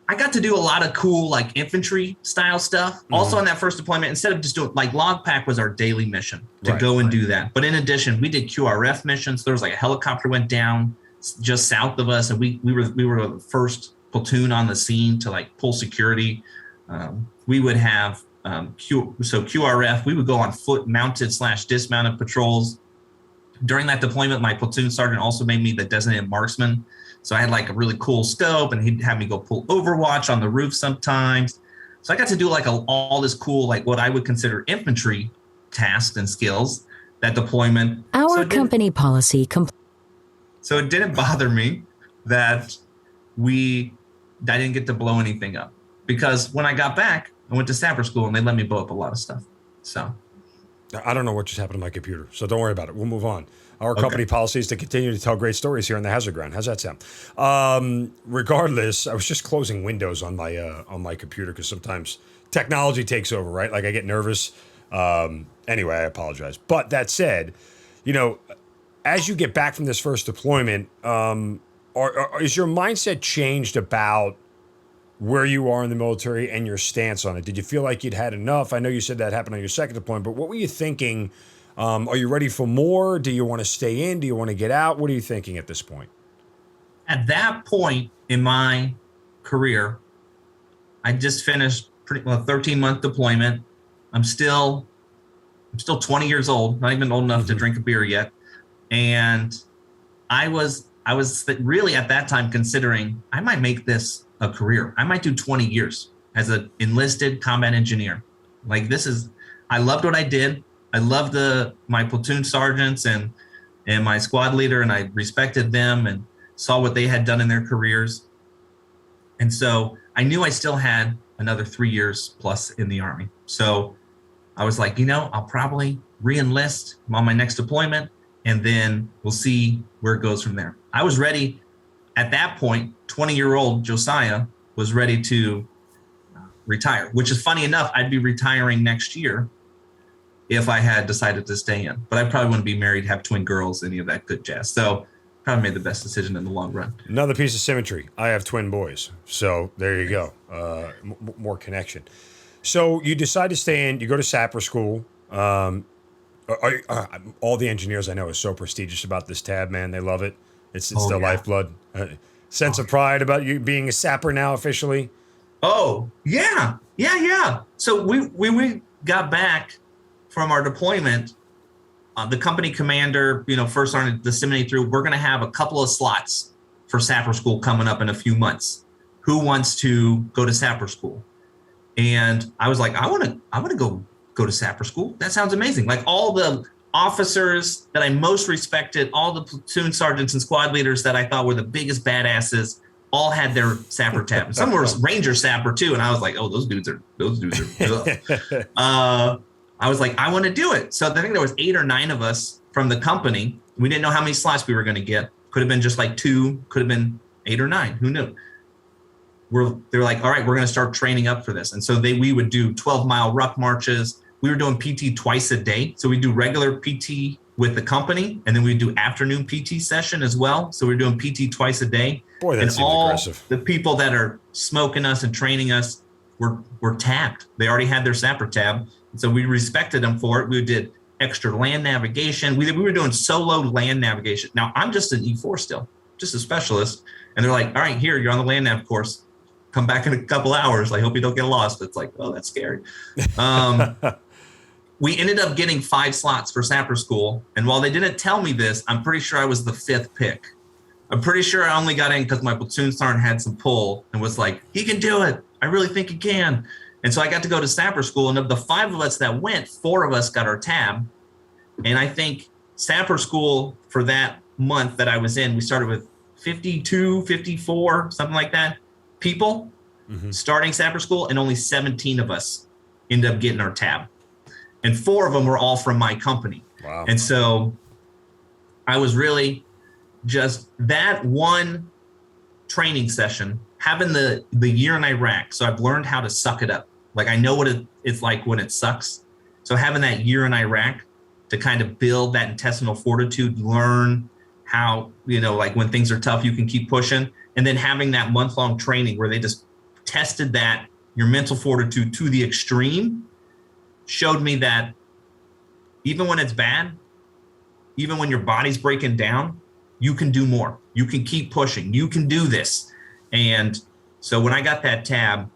I got to do a lot of cool, like, infantry style stuff. Mm-hmm. Also on that first deployment, instead of just doing, like, log pack was our daily mission to go and do that. But in addition, we did QRF missions. There was like a helicopter went down just south of us, and we were the first platoon on the scene to, like, pull security. We would have QRF. We would go on foot mounted / dismounted patrols. During that deployment, my platoon sergeant also made me the designated marksman. So I had like a really cool scope, and he'd have me go pull Overwatch on the roof sometimes. So I got to do like all this cool, like what I would consider infantry tasks and skills, that deployment. Our company policy. So it didn't bother me that I didn't get to blow anything up, because when I got back, I went to sapper school and they let me blow up a lot of stuff. So I don't know what just happened to my computer, so don't worry about it. We'll move on. Our company policy is to continue to tell great stories here on the Hazard Ground. How's that sound? Regardless, I was just closing windows on my computer because sometimes technology takes over, right? Like I get nervous. Anyway, I apologize. But that said, as you get back from this first deployment, is your mindset changed about where you are in the military and your stance on it? Did you feel like you'd had enough? I know you said that happened on your second deployment, but what were you thinking? Are you ready for more? Do you want to stay in? Do you want to get out? What are you thinking at this point? At that point in my career, I just finished a 13-month deployment. I'm still 20 years old, not even old enough to drink a beer yet. And I was really at that time considering I might make this a career. I might do 20 years as an enlisted combat engineer. Like I loved what I did. I loved my platoon sergeants and my squad leader, and I respected them and saw what they had done in their careers. And so I knew I still had another 3 years plus in the Army. So I was like, I'll probably re-enlist on my next deployment, and then we'll see where it goes from there. I was ready at that point. 20-year-old Josiah was ready to retire, which is funny enough. I'd be retiring next year if I had decided to stay in, but I probably wouldn't be married, have twin girls, any of that good jazz. So probably made the best decision in the long run. Another piece of symmetry. I have twin boys. So there you go. More connection. So you decide to stay in, you go to sapper school. All the engineers I know are so prestigious about this tab, man. They love it. It's their lifeblood. Sense of pride about you being a sapper now officially. Oh, yeah. So we got back from our deployment. The company commander, first started to disseminate through, we're going to have a couple of slots for sapper school coming up in a few months. Who wants to go to sapper school? And I was like, I want to go to sapper school. That sounds amazing. Like all the officers that I most respected, all the platoon sergeants and squad leaders that I thought were the biggest badasses, all had their sapper tab. Some were Ranger sapper too. And I was like, oh, those dudes are. I was like, I want to do it. So I think there was 8 or 9 of us from the company. We didn't know how many slots we were going to get. Could have been just like 2, could have been 8 or 9. Who knew? They were like, all right, we're going to start training up for this. And so we would do 12-mile ruck marches. We were doing PT twice a day. So we do regular PT with the company, and then we do afternoon PT session as well. So we're doing PT twice a day. Boy, that seems aggressive. The people that are smoking us and training us were tabbed. They already had their sapper tab. So we respected them for it. We did extra land navigation. We were doing solo land navigation. Now, I'm just an E4 still, just a specialist. And they're like, all right, here, you're on the land nav course. Come back in a couple hours. I hope you don't get lost. It's like, oh, that's scary. We ended up getting 5 slots for sapper school. And while they didn't tell me this, I'm pretty sure I was the 5th pick. I'm pretty sure I only got in because my platoon sergeant had some pull and was like, he can do it. I really think he can. And so I got to go to sapper school. And of the 5 of us that went, 4 of us got our tab. And I think sapper school for that month that I was in, we started with 52, 54, something like that, people starting sapper school. And only 17 of us ended up getting our tab. And 4 of them were all from my company. Wow. And so I was really just that one training session, having the year in Iraq. So I've learned how to suck it up. Like I know what it's like when it sucks. So having that year in Iraq to kind of build that intestinal fortitude, learn how, like when things are tough, you can keep pushing. And then having that month-long training where they just tested that your mental fortitude to the extreme showed me that even when it's bad, even when your body's breaking down, you can do more. You can keep pushing. You can do this. And so when I got that tab,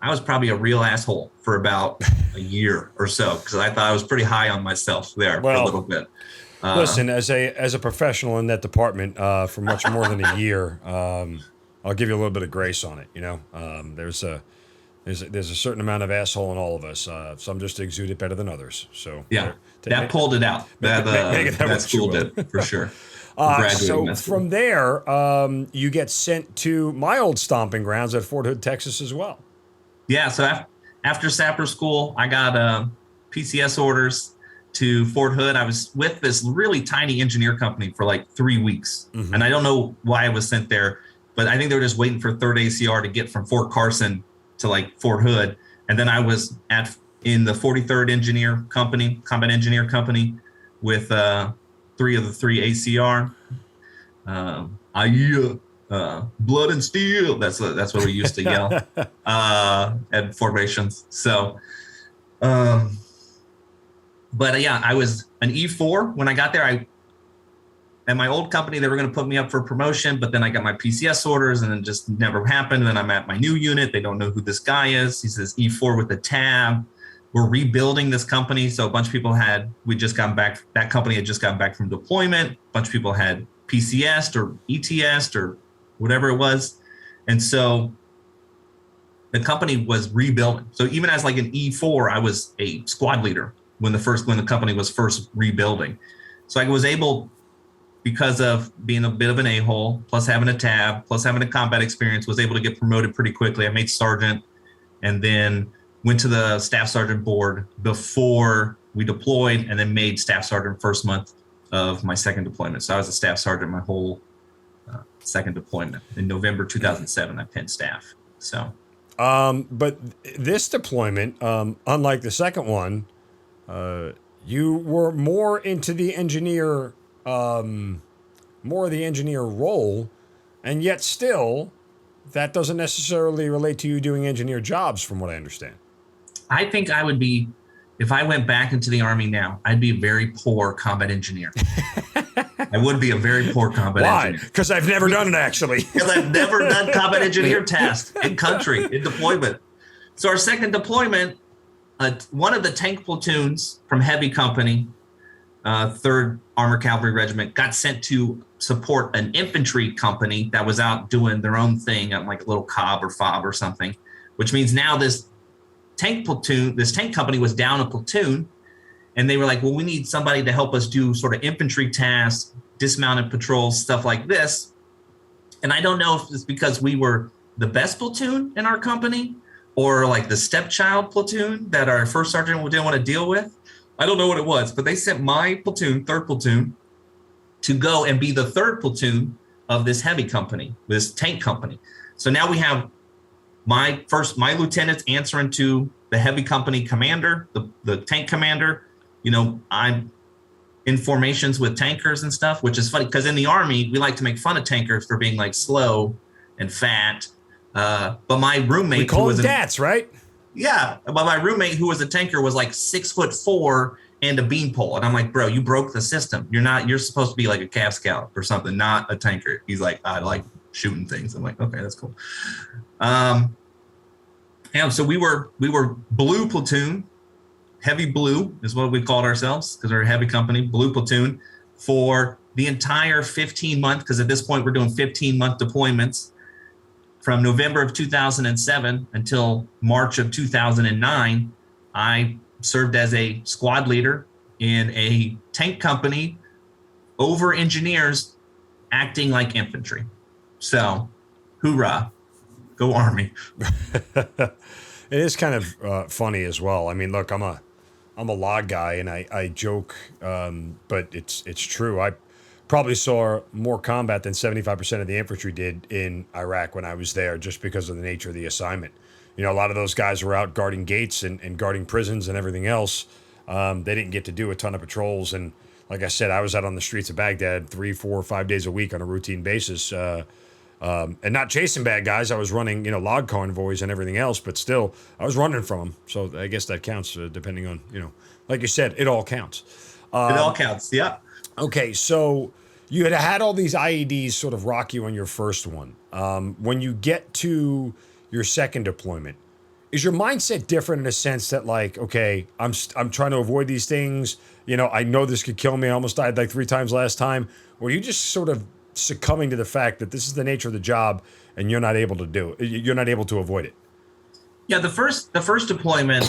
I was probably a real asshole for about a year or so because I thought I was pretty high on myself there for a little bit. Listen, as a professional in that department for much more than a year, I'll give you a little bit of grace on it. There's a certain amount of asshole in all of us. Some just exude it better than others. So yeah, that pulled it out. That school did for sure. So from there, you get sent to my old stomping grounds at Fort Hood, Texas, as well. Yeah. So after sapper school, I got PCS orders to Fort Hood. I was with this really tiny engineer company for like 3 weeks, and I don't know why I was sent there, but I think they were just waiting for 3rd ACR to get from Fort Carson to like Fort Hood. And then I was in the 43rd Engineer Company, Combat Engineer Company, with 3 of the 3 ACR. Blood and steel. That's what we used to yell at formations. So, but yeah, I was an E4 when I got there. At my old company, they were going to put me up for promotion, but then I got my PCS orders and it just never happened. And then I'm at my new unit. They don't know who this guy is. He says E4 with a tab. We're rebuilding this company. So a bunch of people that company had just gotten back from deployment. A bunch of people had PCS'd or ETS'd or whatever it was. And so the company was rebuilding. So even as like an E4, I was a squad leader when the company was first rebuilding. So I was able, because of being a bit of an a-hole, plus having a tab, plus having a combat experience, was able to get promoted pretty quickly. I made sergeant and then went to the staff sergeant board before we deployed, and then made staff sergeant first month of my second deployment. So I was a staff sergeant my whole second deployment. In November 2007, I pinned staff. So, but this deployment, unlike the second one, you were more into the engineer, more of the engineer role, and yet still, that doesn't necessarily relate to you doing engineer jobs, from what I understand. I think I would be, if I went back into the Army now, I'd be a very poor combat engineer. I would be a very poor combat engineer. Why? Because I've never done it, actually. Because I've never done combat engineer tasks in country, in deployment. So our second deployment, one of the tank platoons from Heavy Company, 3rd Armored Cavalry Regiment, got sent to support an infantry company that was out doing their own thing on like a little cob or fob or something, which means now this tank company was down a platoon, and they were like, well, we need somebody to help us do sort of infantry tasks, dismounted patrols, stuff like this. And I don't know if it's because we were the best platoon in our company or like the stepchild platoon that our first sergeant didn't want to deal with. I don't know what it was, but they sent my platoon, 3rd platoon, to go and be the 3rd platoon of this heavy company, this tank company. So now we have my lieutenant's answering to the heavy company commander, the tank commander. I'm in formations with tankers and stuff, which is funny because in the Army, we like to make fun of tankers for being like slow and fat. But my roommate, we call them dats, right? Yeah, but my roommate who was a tanker was like 6'4" and a beanpole, and I'm like, bro, you broke the system. You're supposed to be like a Cav Scout or something, not a tanker. He's like, I like shooting things. I'm like, okay, that's cool. Yeah, so we were blue platoon. Heavy blue is what we called ourselves because we're a heavy company, blue platoon, for the entire 15-month, because at this point we're doing 15-month deployments. from November of 2007 until March of 2009, I served as a squad leader in a tank company over engineers acting like infantry. So, hoorah, go Army. It is kind of funny as well. I mean, look, I'm a log guy, and I joke, but it's true. I probably saw more combat than 75% of the infantry did in Iraq when I was there, just because of the nature of the assignment. You know, a lot of those guys were out guarding gates and guarding prisons and everything else. They didn't get to do a ton of patrols, and like I said, I was out on the streets of Baghdad 3, 4, 5 days a week on a routine basis. And not chasing bad guys. I was running, log convoys and everything else, but still, I was running from them. So I guess that counts, depending on, like you said, it all counts. It all counts, yeah. Okay, so you had all these IEDs sort of rock you on your first one. When you get to your second deployment, is your mindset different in a sense that, like, okay, I'm trying to avoid these things. I know this could kill me. I almost died like 3 times last time. Or you just sort of succumbing to the fact that this is the nature of the job and you're not able to avoid it? Yeah, the first deployment,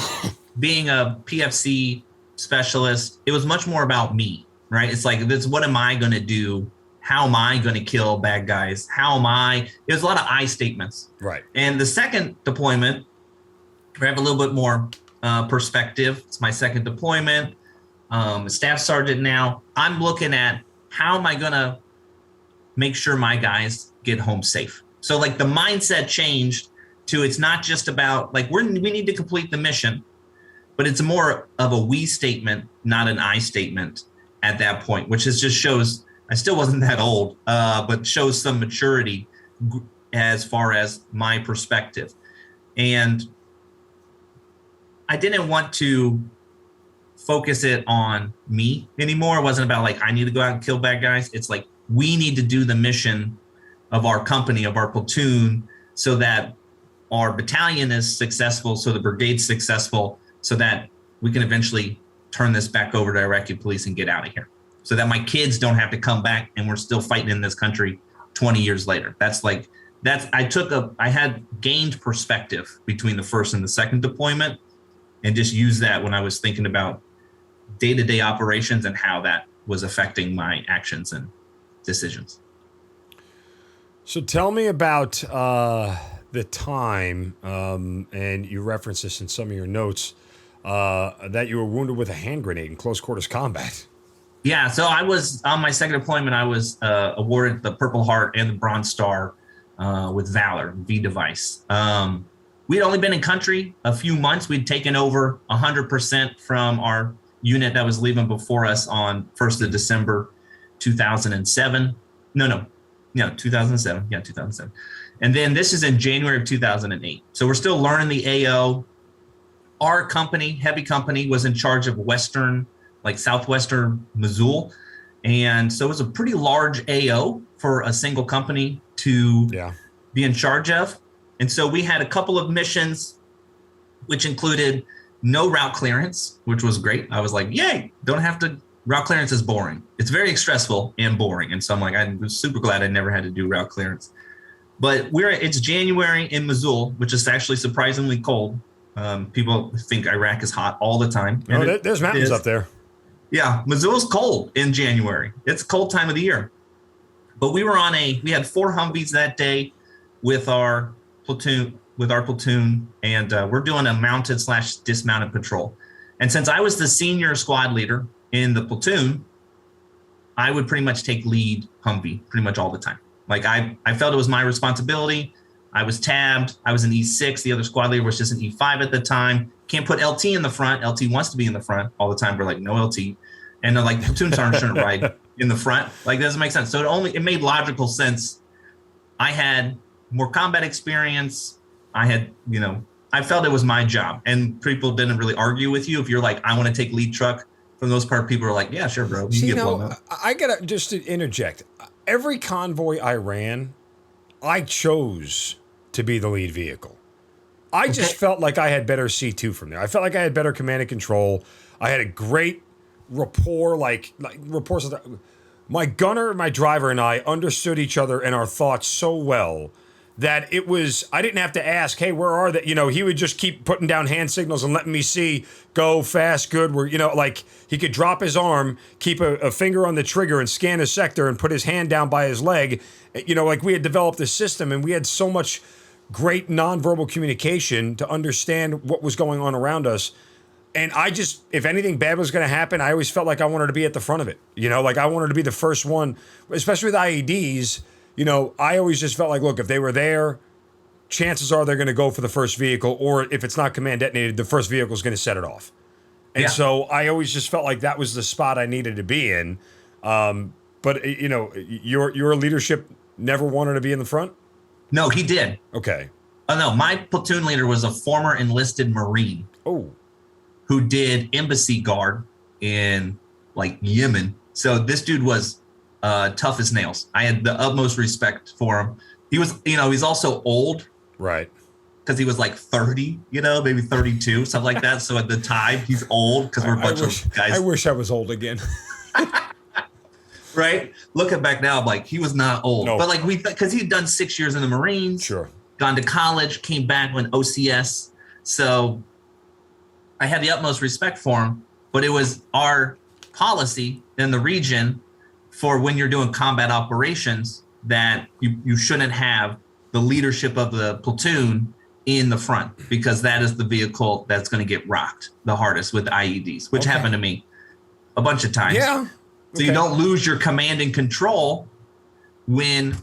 being a PFC specialist, it was much more about me, right? It's like, what am I going to do? How am I going to kill bad guys? There's a lot of I statements. Right. And the second deployment, we have a little bit more perspective. It's my second deployment. Staff sergeant now. I'm looking at, how am I going to make sure my guys get home safe? So like the mindset changed to, it's not just about like, we need to complete the mission, but it's more of a we statement, not an I statement at that point, which just shows, I still wasn't that old, but shows some maturity as far as my perspective. And I didn't want to focus it on me anymore. It wasn't about like, I need to go out and kill bad guys. It's like, we need to do the mission of our company, of our platoon, so that our battalion is successful, so the brigade's successful, so that we can eventually turn this back over to Iraqi police and get out of here, so that my kids don't have to come back and we're still fighting in this country 20 years later. I had gained perspective between the first and the second deployment, and just used that when I was thinking about day-to-day operations and how that was affecting my actions and decisions. So tell me about the time, and you reference this in some of your notes, that you were wounded with a hand grenade in close quarters combat. Yeah, so I was on my second deployment. I was awarded the Purple Heart and the Bronze Star with Valor, V device. We'd only been in country a few months. We'd taken over 100% from our unit that was leaving before us on 1st of December 2007. 2007. Yeah, 2007. And then this is in January of 2008. So we're still learning the AO. Our company, heavy company, was in charge of southwestern Mosul. And so it was a pretty large AO for a single company to be in charge of. And so we had a couple of missions, which included no route clearance, which was great. I was like, yay, don't have to. Route clearance is boring. It's very stressful and boring. And so I'm like, I'm super glad I never had to do route clearance. But it's January in Mosul, which is actually surprisingly cold. People think Iraq is hot all the time. There's mountains up there. Yeah, Mosul's cold in January. It's a cold time of the year. But we had 4 Humvees that day with our platoon, and we're doing a mounted/dismounted patrol. And since I was the senior squad leader in the platoon, I would pretty much take lead Humvee pretty much all the time. Like I felt it was my responsibility. I was tabbed. I was an E6. The other squad leader was just an E5 at the time. Can't put LT in the front. LT wants to be in the front all the time. We're like, no LT. And they're like, platoon sergeant shouldn't ride in the front. Like, that doesn't make sense. So it made logical sense. I had more combat experience. I had, I felt it was my job. And people didn't really argue with you. If you're like, I want to take lead truck, for the most part, people are like, yeah, sure, bro. I gotta just to interject. Every convoy I ran, I chose to be the lead vehicle. I just felt like I had better C2 from there. I felt like I had better command and control. I had a great rapport, like rapports. My gunner, my driver, and I understood each other and our thoughts so well that I didn't have to ask, hey, where are they? He would just keep putting down hand signals and letting me see, go fast, good. Like he could drop his arm, keep a finger on the trigger and scan a sector and put his hand down by his leg. Like we had developed this system and we had so much great nonverbal communication to understand what was going on around us. And if anything bad was going to happen, I always felt like I wanted to be at the front of it. Like I wanted to be the first one, especially with IEDs. I always just felt like, look, if they were there, chances are they're going to go for the first vehicle, or if it's not command detonated, the first vehicle is going to set it off. And so I always just felt like that was the spot I needed to be in. But your leadership never wanted to be in the front? No, he did. Okay. Oh, no, my platoon leader was a former enlisted Marine. Oh. Who did embassy guard in like Yemen. So this dude was tough as nails. I had the utmost respect for him. He was, he's also old. Right. Because he was like 30, maybe 32, something like that. So at the time, he's old because we're a bunch of guys. I wish I was old again. Right? Looking back now, I'm like, he was not old. No. But like because he'd done 6 years in the Marines. Sure. Gone to college, came back when OCS. So I had the utmost respect for him, but it was our policy in the region for when you're doing combat operations that you shouldn't have the leadership of the platoon in the front, because that is the vehicle that's going to get rocked the hardest with IEDs, which happened to me a bunch of times. Yeah. So you don't lose your command and control when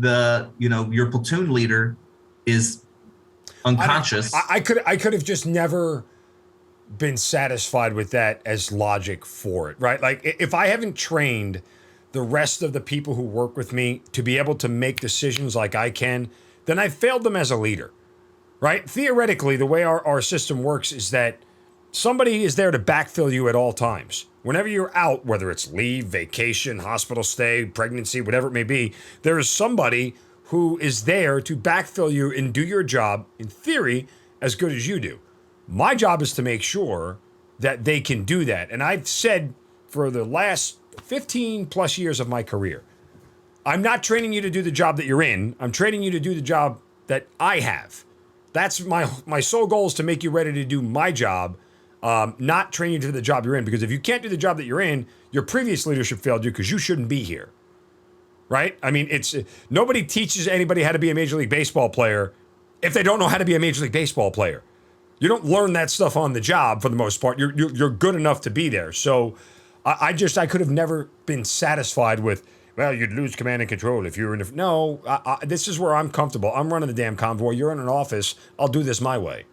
your platoon leader is unconscious. I could have just never been satisfied with that as logic for it, right? Like if I haven't trained the rest of the people who work with me to be able to make decisions like I can, then I failed them as a leader, right? Theoretically, the way our system works is that somebody is there to backfill you at all times. Whenever you're out, whether it's leave, vacation, hospital stay, pregnancy, whatever it may be, there is somebody who is there to backfill you and do your job, in theory, as good as you do. My job is to make sure that they can do that. And I've said for the last 15 plus years of my career, I'm not training you to do the job that you're in. I'm training you to do the job that I have. That's my sole goal, is to make you ready to do my job, not train you to do the job you're in. Because if you can't do the job that you're in, your previous leadership failed you because you shouldn't be here. Right? I mean, nobody teaches anybody how to be a Major League Baseball player if they don't know how to be a Major League Baseball player. You don't learn that stuff on the job for the most part. You're good enough to be there. So I could have never been satisfied with, well, you'd lose command and control if you were in no, this is where I'm comfortable. I'm running the damn convoy. You're in an office. I'll do this my way.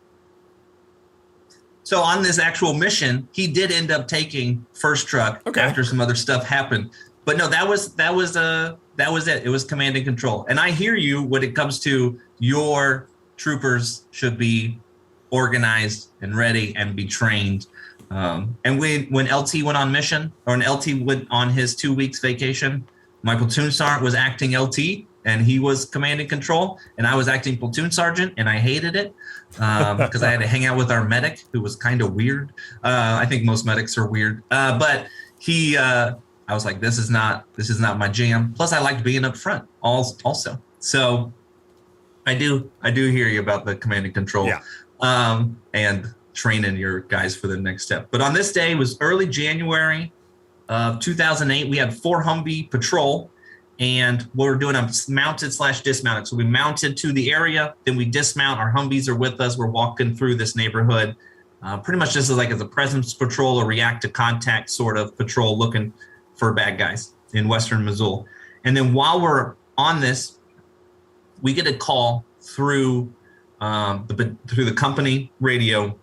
So on this actual mission, he did end up taking first truck after some other stuff happened. But no, that was it. It was command and control. And I hear you when it comes to your troopers should be organized and ready and be trained. And when LT went on mission, or when LT went on his 2 weeks vacation, my platoon sergeant was acting LT and he was command and control, and I was acting platoon sergeant, and I hated it because I had to hang out with our medic, who was kind of weird. I think most medics are weird, but he. I was like, this is not my jam. Plus, I liked being up front also. So I do hear you about the command and control, and training your guys for the next step. But on this day, it was early January of 2008. We had 4 Humvee patrol, and we were doing a mounted/dismounted. So we mounted to the area, then we dismount. Our Humvees are with us. We're walking through this neighborhood, pretty much just as a presence patrol or react to contact sort of patrol, looking for bad guys in Western Missoula. And then while we're on this, we get a call through the company radio.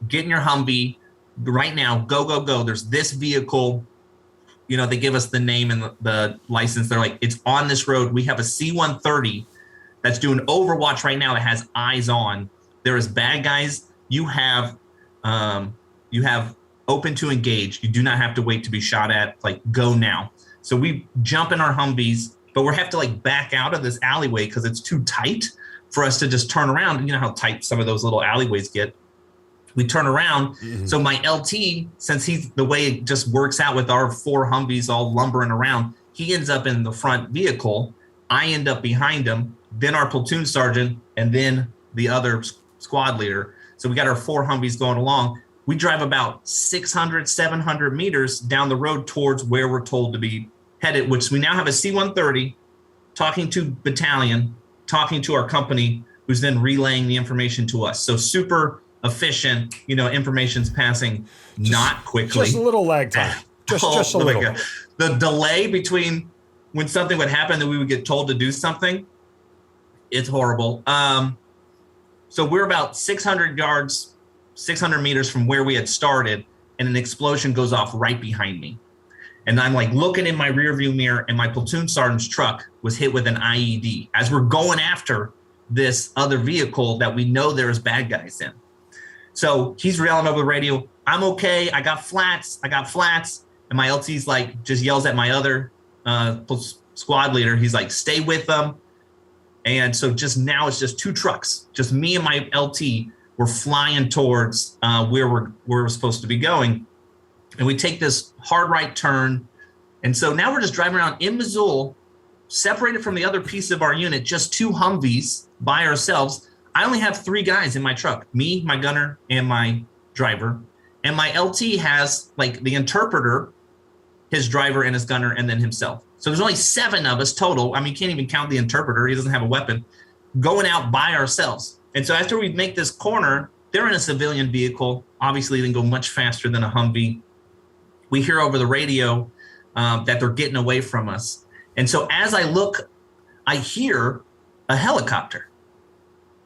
Get in your Humvee right now. Go. There's this vehicle. They give us the name and the license. They're like, it's on this road. We have a C-130 that's doing overwatch right now that has eyes on. There is bad guys. You have open to engage. You do not have to wait to be shot at. Go now. So we jump in our Humvees, but we have to back out of this alleyway because it's too tight for us to just turn around. You know how tight some of those little alleyways get. We turn around. Mm-hmm. So my LT, since he's the way it just works out with our 4 Humvees all lumbering around, he ends up in the front vehicle. I end up behind him. then our platoon sergeant, and then the other squad leader. So we got our 4 Humvees going along. We drive about 600, 700 meters down the road towards where we're told to be headed, which we now have a C-130 talking to battalion, talking to our company, who's then relaying the information to us. So super efficient, information's passing not quickly. Just a little lag time. Just a little. The delay between when something would happen that we would get told to do something, it's horrible. So we're about 600 meters from where we had started, and an explosion goes off right behind me. And I'm like looking in my rearview mirror, and my platoon sergeant's truck was hit with an IED as we're going after this other vehicle that we know there's bad guys in. So he's yelling over the radio, "I'm okay. I got flats. And my LT's like, just yells at my other squad leader. He's like, "Stay with them." And so just now it's just 2 trucks, just me and my LT. We're flying towards where we're supposed to be going. And we take this hard right turn. And so now we're just driving around in Missoula, separated from the other piece of our unit, just 2 Humvees by ourselves. I only have 3 guys in my truck, me, my gunner, and my driver. And my LT has like the interpreter, his driver and his gunner, and then himself. So there's only 7 of us total. I mean, you can't even count the interpreter. He doesn't have a weapon, going out by ourselves. And so after we make this corner, they're in a civilian vehicle. Obviously, they can go much faster than a Humvee. We hear over the radio that they're getting away from us. And so as I look, I hear a helicopter.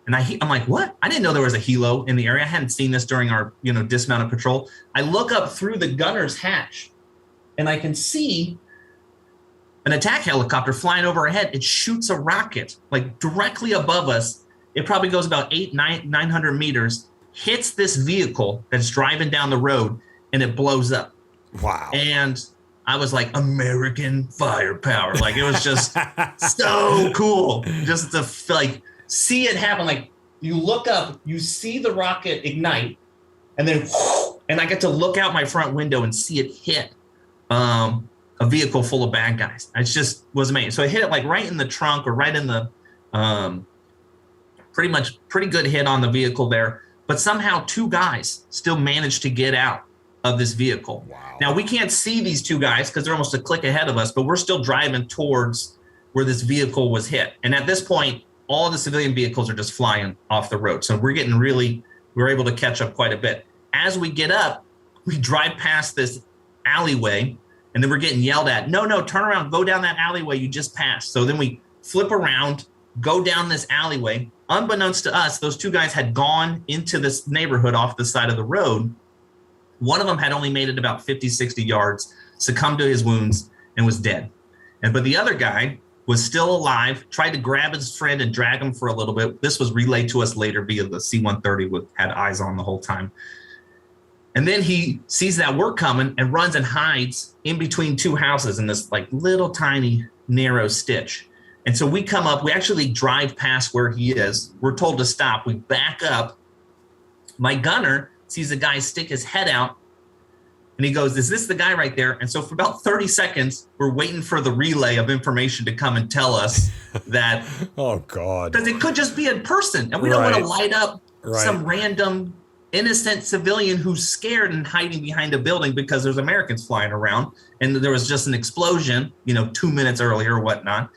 And I'm like, what? I didn't know there was a helo in the area. I hadn't seen this during our, dismounted patrol. I look up through the gunner's hatch, and I can see an attack helicopter flying overhead. It shoots a rocket like directly above us. It probably goes about 900 meters, hits this vehicle that's driving down the road, and it blows up. Wow. And I was like, American firepower. Like, it was just so cool just to see it happen. Like, you look up, you see the rocket ignite, and then I get to look out my front window and see it hit a vehicle full of bad guys. It just was amazing. So I hit it like right in the trunk, or right in the pretty good hit on the vehicle there. But somehow 2 guys still managed to get out of this vehicle. Wow. Now we can't see these 2 guys because they're almost a click ahead of us, but we're still driving towards where this vehicle was hit. And at this point, all the civilian vehicles are just flying off the road. So we're able to catch up quite a bit. As we get up, we drive past this alleyway, and then we're getting yelled at. No, turn around, go down that alleyway you just passed. So then we flip around, go down this alleyway. Unbeknownst to us, those 2 guys had gone into this neighborhood off the side of the road. One of them had only made it about 50, 60 yards, succumbed to his wounds, and was dead. But the other guy was still alive, tried to grab his friend and drag him for a little bit. This was relayed to us later via the C-130, had eyes on the whole time. And then he sees that we're coming and runs and hides in between 2 houses in this like little tiny narrow stitch. And so we come up, we actually drive past where he is. We're told to stop. We back up. My gunner sees a guy stick his head out, and he goes, "Is this the guy right there?" And so for about 30 seconds, we're waiting for the relay of information to come and tell us that. Oh, God. Because it could just be in person, and we don't want to light up some random innocent civilian who's scared and hiding behind a building because there's Americans flying around, and there was just an explosion, 2 minutes earlier or whatnot.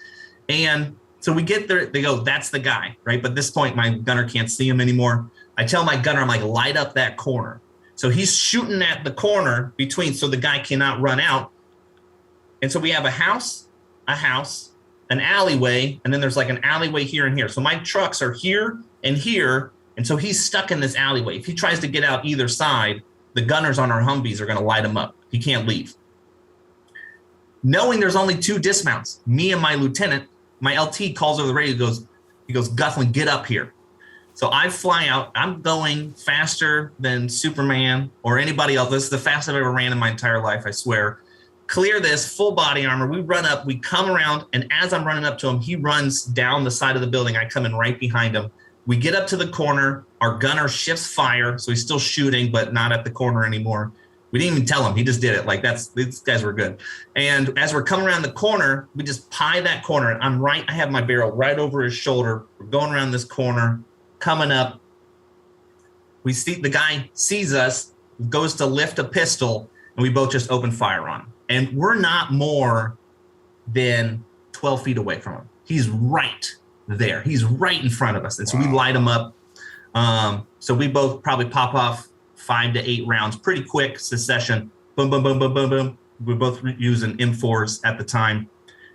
And so we get there, they go, "That's the guy," right? But at this point, my gunner can't see him anymore. I tell my gunner, I'm like, "Light up that corner." So he's shooting at the corner between, so the guy cannot run out. And so we have a house, an alleyway, and then there's like an alleyway here and here. So my trucks are here and here. And so he's stuck in this alleyway. If he tries to get out either side, the gunners on our Humvees are going to light him up. He can't leave. Knowing there's only 2 dismounts, me and my lieutenant, my LT calls over the radio, he goes, "Guthland, get up here." So I fly out. I'm going faster than Superman or anybody else. This is the fastest I've ever ran in my entire life, I swear. Clear this, full body armor. We run up, we come around, and as I'm running up to him, he runs down the side of the building. I come in right behind him. We get up to the corner. Our gunner shifts fire, so he's still shooting, but not at the corner anymore. We didn't even tell him. He just did it. Like these guys were good. And as we're coming around the corner, we just pie that corner. And I have my barrel right over his shoulder. We're going around this corner, coming up. We see the guy sees us, goes to lift a pistol, and we both just open fire on him. And we're not more than 12 feet away from him. He's right there. He's right in front of us. And so we light him up. So we both probably pop off 5 to 8 rounds, pretty quick succession. Boom, boom, boom, boom, boom, boom. We're both using M4s at the time.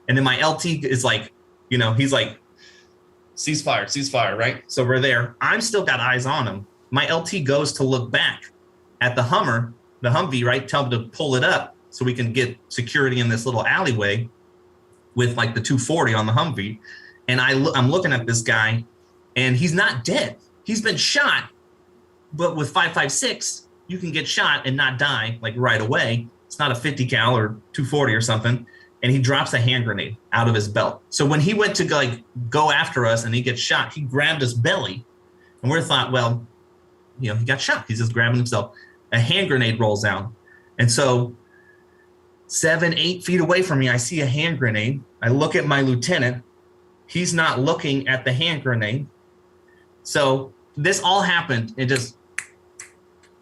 And then my LT is like, he's like, ceasefire, right? So we're there. I'm still got eyes on him. My LT goes to look back at the Humvee, right? Tell him to pull it up so we can get security in this little alleyway with like the 240 on the Humvee. And I'm looking at this guy, and he's not dead. He's been shot. But with 5.56, you can get shot and not die like right away. It's not a 50 cal or 240 or something. And he drops a hand grenade out of his belt. So when he went to go after us and he gets shot, he grabbed his belly. And we thought, well, he got shot. He's just grabbing himself. A hand grenade rolls out. And so 7-8 feet away from me, I see a hand grenade. I look at my lieutenant. He's not looking at the hand grenade. So this all happened. It just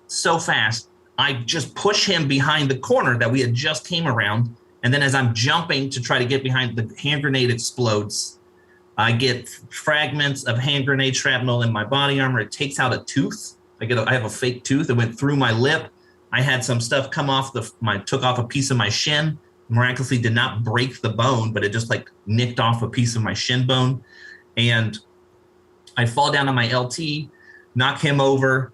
so fast. I just push him behind the corner that we had just came around. And then as I'm jumping to try to get behind, the hand grenade explodes. I get fragments of hand grenade shrapnel in my body armor. It takes out a tooth. I have a fake tooth. It went through my lip. I had some stuff come off took off a piece of my shin. Miraculously did not break the bone, but it just like nicked off a piece of my shin bone. And I fall down on my LT, knock him over.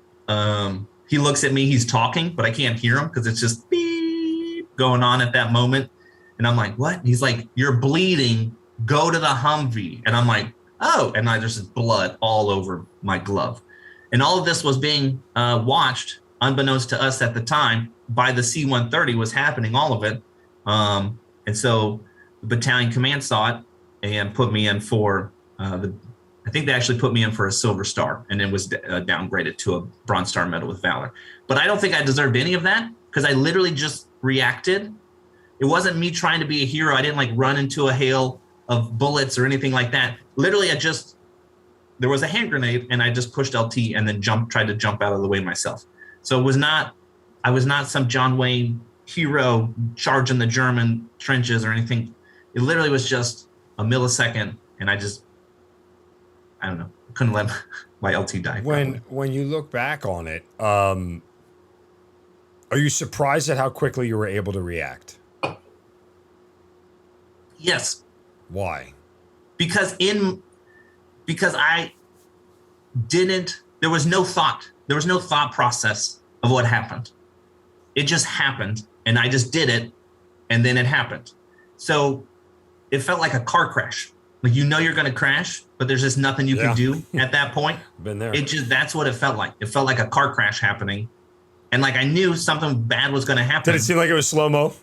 He looks at me, he's talking, but I can't hear him because it's just beep going on at that moment. And I'm like, what? He's like, you're bleeding, go to the Humvee. And I'm like, oh, and there's just blood all over my glove. And all of this was being watched, unbeknownst to us at the time, by the C-130 was happening, all of it. And so the battalion command saw it and put me in for I think they actually put me in for a Silver Star, and then was downgraded to a Bronze Star Medal with Valor. But I don't think I deserved any of that because I literally just reacted. It wasn't me trying to be a hero. I didn't run into a hail of bullets or anything like that. Literally, there was a hand grenade, and I just pushed LT and then tried to jump out of the way myself. So I was not some John Wayne hero charging the German trenches or anything. It literally was just a millisecond, and I don't know, couldn't let my LT die. When you look back on it, are you surprised at how quickly you were able to react? Yes. Why? Because I didn't, there was no thought process of what happened. It just happened, and I just did it, and then it happened. So it felt like a car crash. Like, you're going to crash, but there's just nothing you can do at that point. Been there. That's what it felt like. It felt like a car crash happening. And I knew something bad was going to happen. Did it seem like it was slow-mo?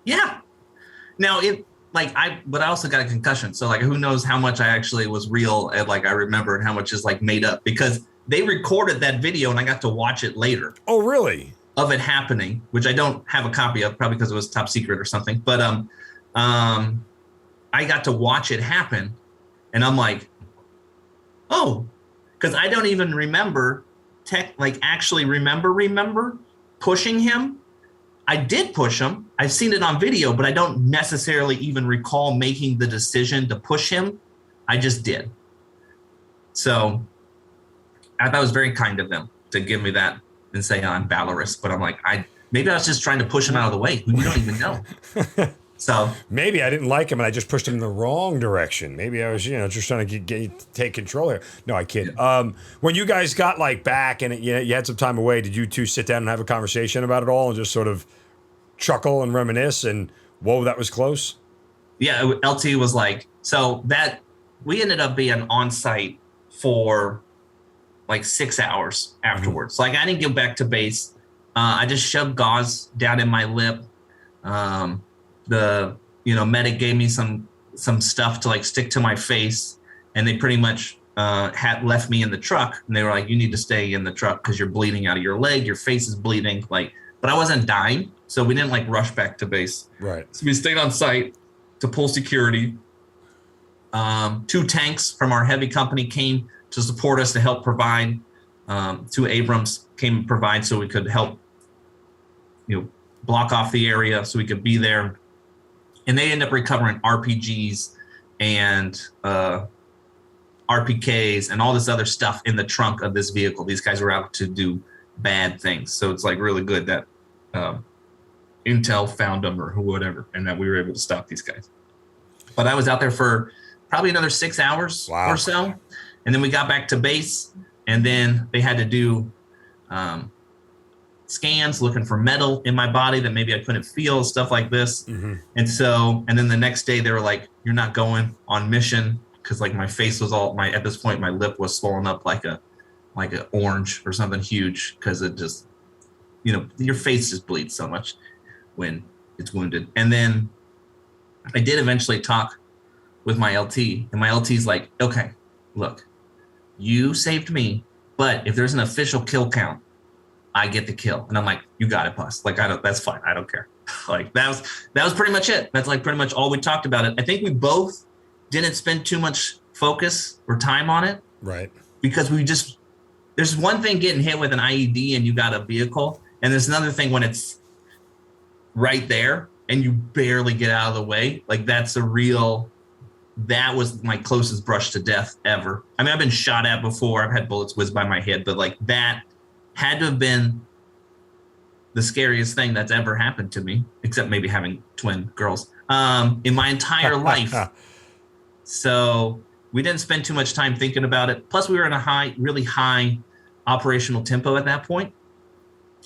Yeah. Now but I also got a concussion. So who knows how much I actually was real and I remember and how much is made up, because they recorded that video and I got to watch it later. Oh, really? Of it happening, which I don't have a copy of, probably because it was top secret or something. But, I got to watch it happen, and I'm like, oh, because I don't even remember actually remember pushing him. I did push him. I've seen it on video, but I don't necessarily even recall making the decision to push him. I just did. So I thought it was very kind of them to give me that and say I'm valorous, but I'm like, maybe I was just trying to push him out of the way. You don't even know. So maybe I didn't like him and I just pushed him in the wrong direction. Maybe I was, just trying to take control here. No, I kid. When you guys got back and you had some time away, did you two sit down and have a conversation about it all and just sort of chuckle and reminisce and whoa, that was close? Yeah, LT was so that we ended up being on site for 6 hours afterwards. Mm-hmm. I didn't get back to base. I just shoved gauze down in my lip. The medic gave me some stuff to stick to my face, and they pretty much had left me in the truck, and they were like, you need to stay in the truck because you're bleeding out of your leg, your face is bleeding, but I wasn't dying. So we didn't like rush back to base. Right. So we stayed on site to pull security. 2 tanks from our heavy company came to support us to help provide. 2 Abrams came and provide so we could help, block off the area so we could be there. And they end up recovering RPGs and RPKs and all this other stuff in the trunk of this vehicle. These guys were out to do bad things. So it's like really good that Intel found them or whatever, and that we were able to stop these guys. But I was out there for probably another 6 hours or so. And then we got back to base, and then they had to do scans looking for metal in my body that maybe I couldn't feel, stuff like this. Mm-hmm. And then the next day they were like, you're not going on mission, because like my face was at this point my lip was swollen up like an orange or something huge, because it just, your face just bleeds so much when it's wounded. And then I did eventually talk with my LT, and my LT's like, okay, look, you saved me, but if there's an official kill count, I get the kill. And I'm like, you got it, boss. Like, that's fine. I don't care. Like that was pretty much it. That's like pretty much all we talked about it. I think we both didn't spend too much focus or time on it. Right. Because there's one thing getting hit with an IED and you got a vehicle, and there's another thing when it's right there and you barely get out of the way. Like that was my closest brush to death ever. I mean, I've been shot at before. I've had bullets whiz by my head, but like that had to have been the scariest thing that's ever happened to me, except maybe having twin girls, in my entire life. So we didn't spend too much time thinking about it. Plus we were in a really high operational tempo at that point.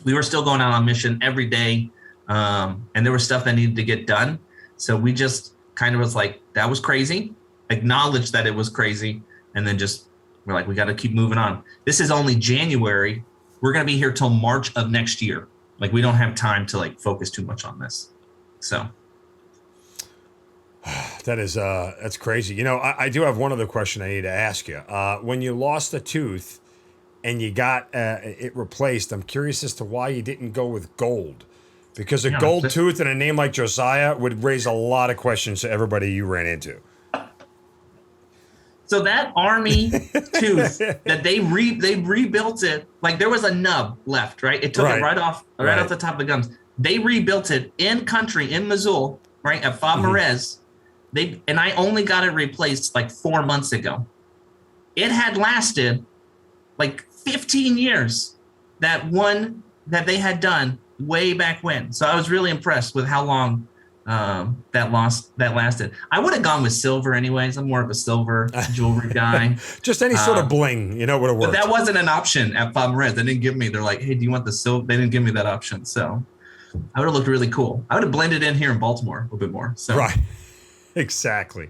We were still going out on mission every day. And there was stuff that needed to get done. So we just kind of was like, that was crazy, acknowledged that it was crazy. And then we're like, we got to keep moving on. This is only January. We're going to be here till March of next year. Like we don't have time to like focus too much on this. So. That's crazy. I do have one other question I need to ask you. When you lost a tooth and you got it replaced, I'm curious as to why you didn't go with gold. Because a gold tooth and a name like Josiah would raise a lot of questions to everybody you ran into. So that Army tooth that they rebuilt it, like there was a nub left, right? It took it right off the top of the gums. They rebuilt it in country in Missoula, right, at Fob Merez. And I only got it replaced like 4 months ago. It had lasted like 15 years, that one that they had done way back when. So I was really impressed with how long that lasted. I would have gone with silver anyways. I'm more of a silver jewelry guy. Just any sort of bling, would have worked. But that wasn't an option at Fob Merez. They didn't give me, they're like, hey, do you want the silver? They didn't give me that option. So I would have looked really cool. I would have blended in here in Baltimore a little bit more. So. Right. Exactly.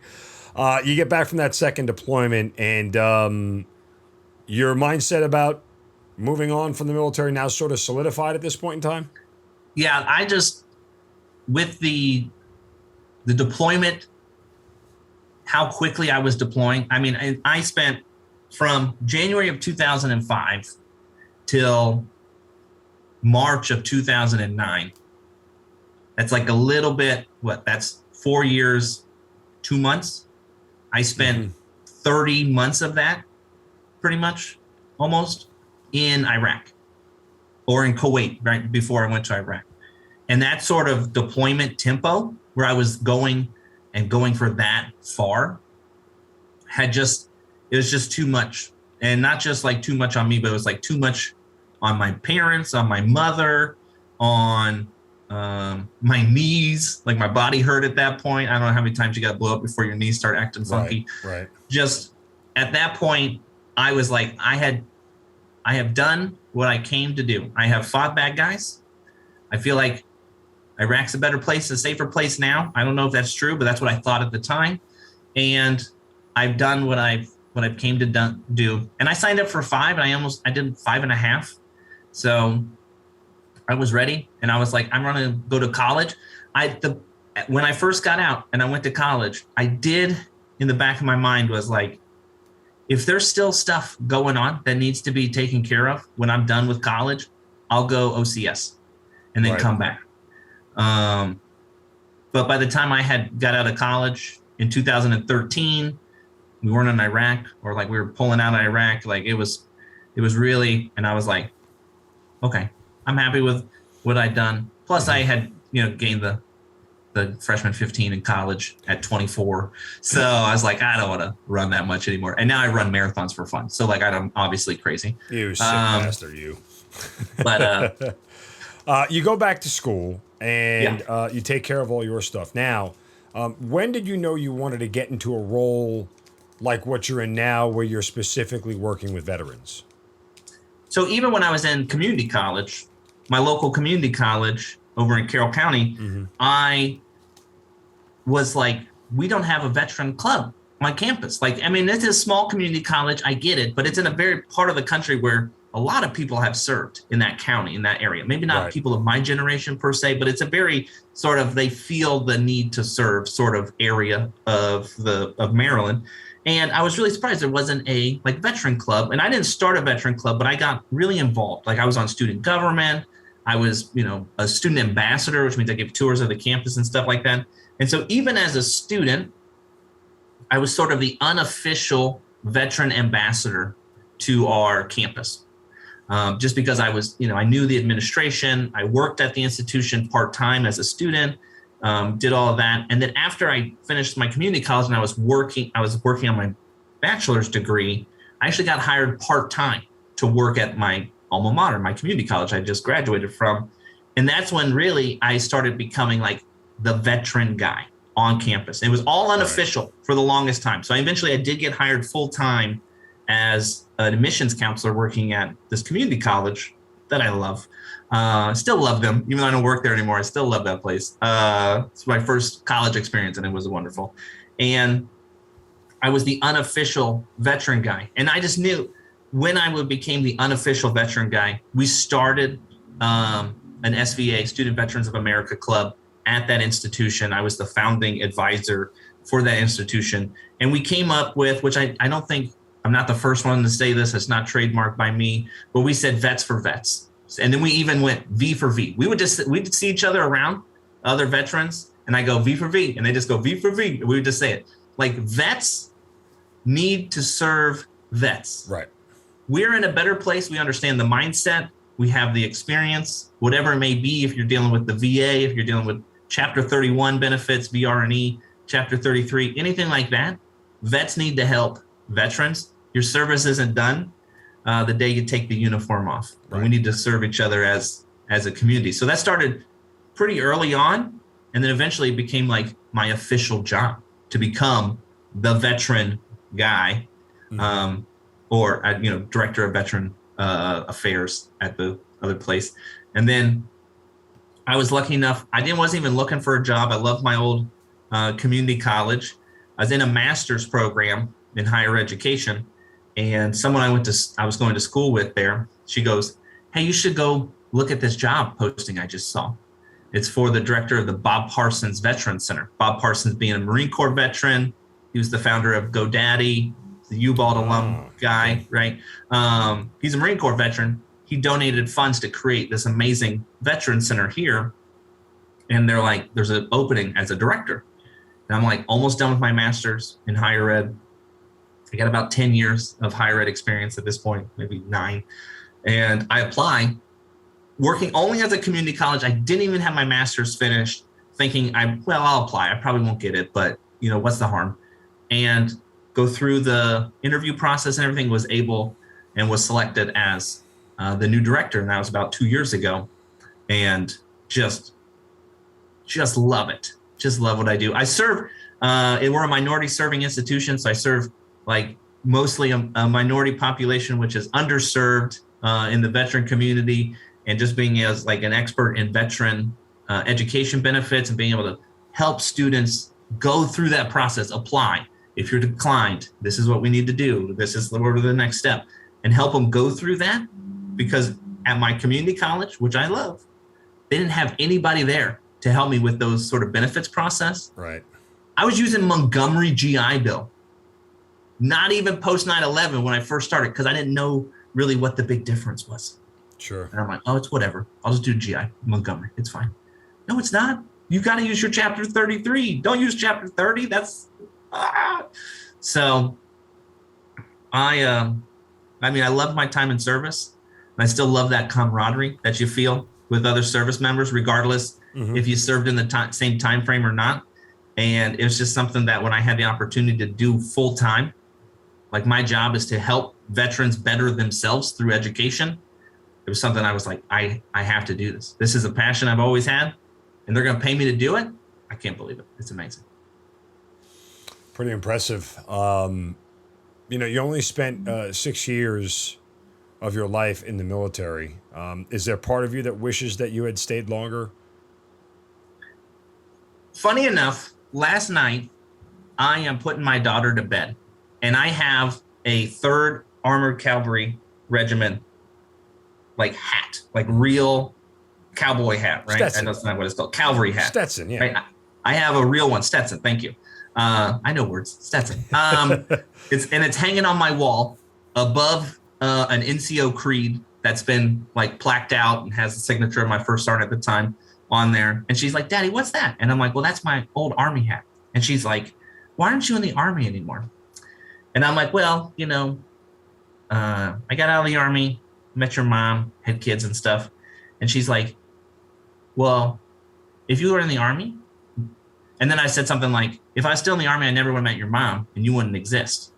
You get back from that second deployment, and your mindset about moving on from the military now sort of solidified at this point in time? Yeah, I just, with the deployment, how quickly I was deploying. I mean, I spent from January of 2005 till March of 2009. That's like a little bit, that's 4 years, 2 months. I spent 30 months of that, pretty much, almost, in Iraq or in Kuwait, right before I went to Iraq. And that sort of deployment tempo where I was going for that far it was just too much. And not just like too much on me, but it was like too much on my parents, on my mother, on my knees. Like my body hurt at that point. I don't know how many times you got to blow up before your knees start acting funky. Right. Just at that point, I was like, I have done what I came to do. I have fought bad guys. I feel like Iraq's a better place, a safer place now. I don't know if that's true, but that's what I thought at the time. And I've done what I've came to do. And I signed up for 5, and I did 5.5. So I was ready, and I was like, I'm going to go to college. When I first got out and I went to college, I did, in the back of my mind, was like, if there's still stuff going on that needs to be taken care of when I'm done with college, I'll go OCS. and then Right. come back. But by the time I had got out of college in 2013, we weren't in Iraq, or like we were pulling out of Iraq. Like it was really, and I was like, okay, I'm happy with what I'd done. Plus I had, gained the freshman 15 in college at 24. So I was like, I don't want to run that much anymore. And now I run marathons for fun. So like, I'm obviously crazy. You sick bastard, you. But you go back to school and you take care of all your stuff. Now, when did you know you wanted to get into a role like what you're in now, where you're specifically working with veterans? So even when I was in community college, my local community college over in Carroll County, I was like, we don't have a veteran club on campus. Like, I mean, it's a small community college. I get it, but it's in a very part of the country where a lot of people have served in that county, in that area. Maybe not people of my generation per se, but it's a very sort of, they feel the need to serve sort of area of Maryland. And I was really surprised there wasn't a like veteran club. And I didn't start a veteran club, but I got really involved. Like I was on student government. I was, a student ambassador, which means I gave tours of the campus and stuff like that. And so even as a student, I was sort of the unofficial veteran ambassador to our campus. Just because I was, I knew the administration, I worked at the institution part-time as a student, did all of that. And then after I finished my community college and I was working on my bachelor's degree, I actually got hired part-time to work at my alma mater, my community college I just graduated from. And that's when really I started becoming like the veteran guy on campus. It was all unofficial for the longest time. So eventually I did get hired full-time as an admissions counselor working at this community college that I love. Still love them, even though I don't work there anymore. I still love that place. It's my first college experience and it was wonderful. And I was the unofficial veteran guy. And I just knew when I became the unofficial veteran guy, we started an SVA, Student Veterans of America Club, at that institution. I was the founding advisor for that institution. And we came up with, which I don't think, I'm not the first one to say this, it's not trademarked by me, but we said vets for vets. And then we even went V for V. We'd see each other around, other veterans, and I go V for V, and they just go V for V. We would just say it. Like vets need to serve vets. Right. We're in a better place. We understand the mindset. We have the experience, whatever it may be. If you're dealing with the VA, if you're dealing with Chapter 31 benefits, VR&E, Chapter 33, anything like that, vets need to help veterans. Your service isn't done the day you take the uniform off. Right. We need to serve each other as a community. So that started pretty early on, and then eventually it became like my official job to become the veteran guy, or director of veteran affairs at the other place. And then I was lucky enough, wasn't even looking for a job. I loved my old community college. I was in a master's program in higher education, and someone I was going to school with there, she goes, "Hey, you should go look at this job posting I just saw. It's for the director of the Bob Parsons Veteran Center." Bob Parsons being a Marine Corps veteran. He was the founder of GoDaddy, the UBALT alum guy, right? He's a Marine Corps veteran. He donated funds to create this amazing veteran center here. And they're like, there's an opening as a director. And I'm like, almost done with my master's in higher ed. I got about 10 years of higher ed experience at this point, maybe 9. And I apply, working only as a community college. I didn't even have my master's finished, thinking I'll apply. I probably won't get it, but what's the harm? And go through the interview process and everything, was able and was selected as the new director. And that was about 2 years ago. And just love it. Just love what I do. I serve, we're a minority serving institution. So I serve like mostly a minority population, which is underserved in the veteran community, and just being as like an expert in veteran education benefits and being able to help students go through that process, apply. If you're declined, this is what we need to do. This is the next step, and help them go through that. Because at my community college, which I love, they didn't have anybody there to help me with those sort of benefits process. Right. I was using Montgomery GI Bill, not even post 9/11 when I first started, because I didn't know really what the big difference was. Sure. And I'm like, oh, it's whatever. I'll just do GI, Montgomery. It's fine. No, it's not. You got to use your chapter 33. Don't use chapter 30. That's So I love my time in service. And I still love that camaraderie that you feel with other service members, regardless if you served in the same time frame or not. And it was just something that when I had the opportunity to do full time, like my job is to help veterans better themselves through education. It was something I was like, I have to do this. This is a passion I've always had, and they're going to pay me to do it. I can't believe it. It's amazing. Pretty impressive. You only spent 6 years of your life in the military. Is there part of you that wishes that you had stayed longer? Funny enough, last night, I am putting my daughter to bed, and I have a 3rd Armored Cavalry Regiment hat, like real cowboy hat, right? Stetson. I know that's not what it's called. Cavalry hat. Stetson, yeah. Right? I have a real one. Stetson, thank you. I know words. Stetson. It's hanging on my wall above an NCO creed that's been plaqued out and has the signature of my first sergeant at the time on there. And she's like, Daddy, what's that? And I'm like, well, that's my old Army hat. And she's like, why aren't you in the Army anymore? And I'm like, well, I got out of the Army, met your mom, had kids and stuff. And she's like, well, if you were in the Army, and then I said something like, if I was still in the Army, I never would have met your mom and you wouldn't exist.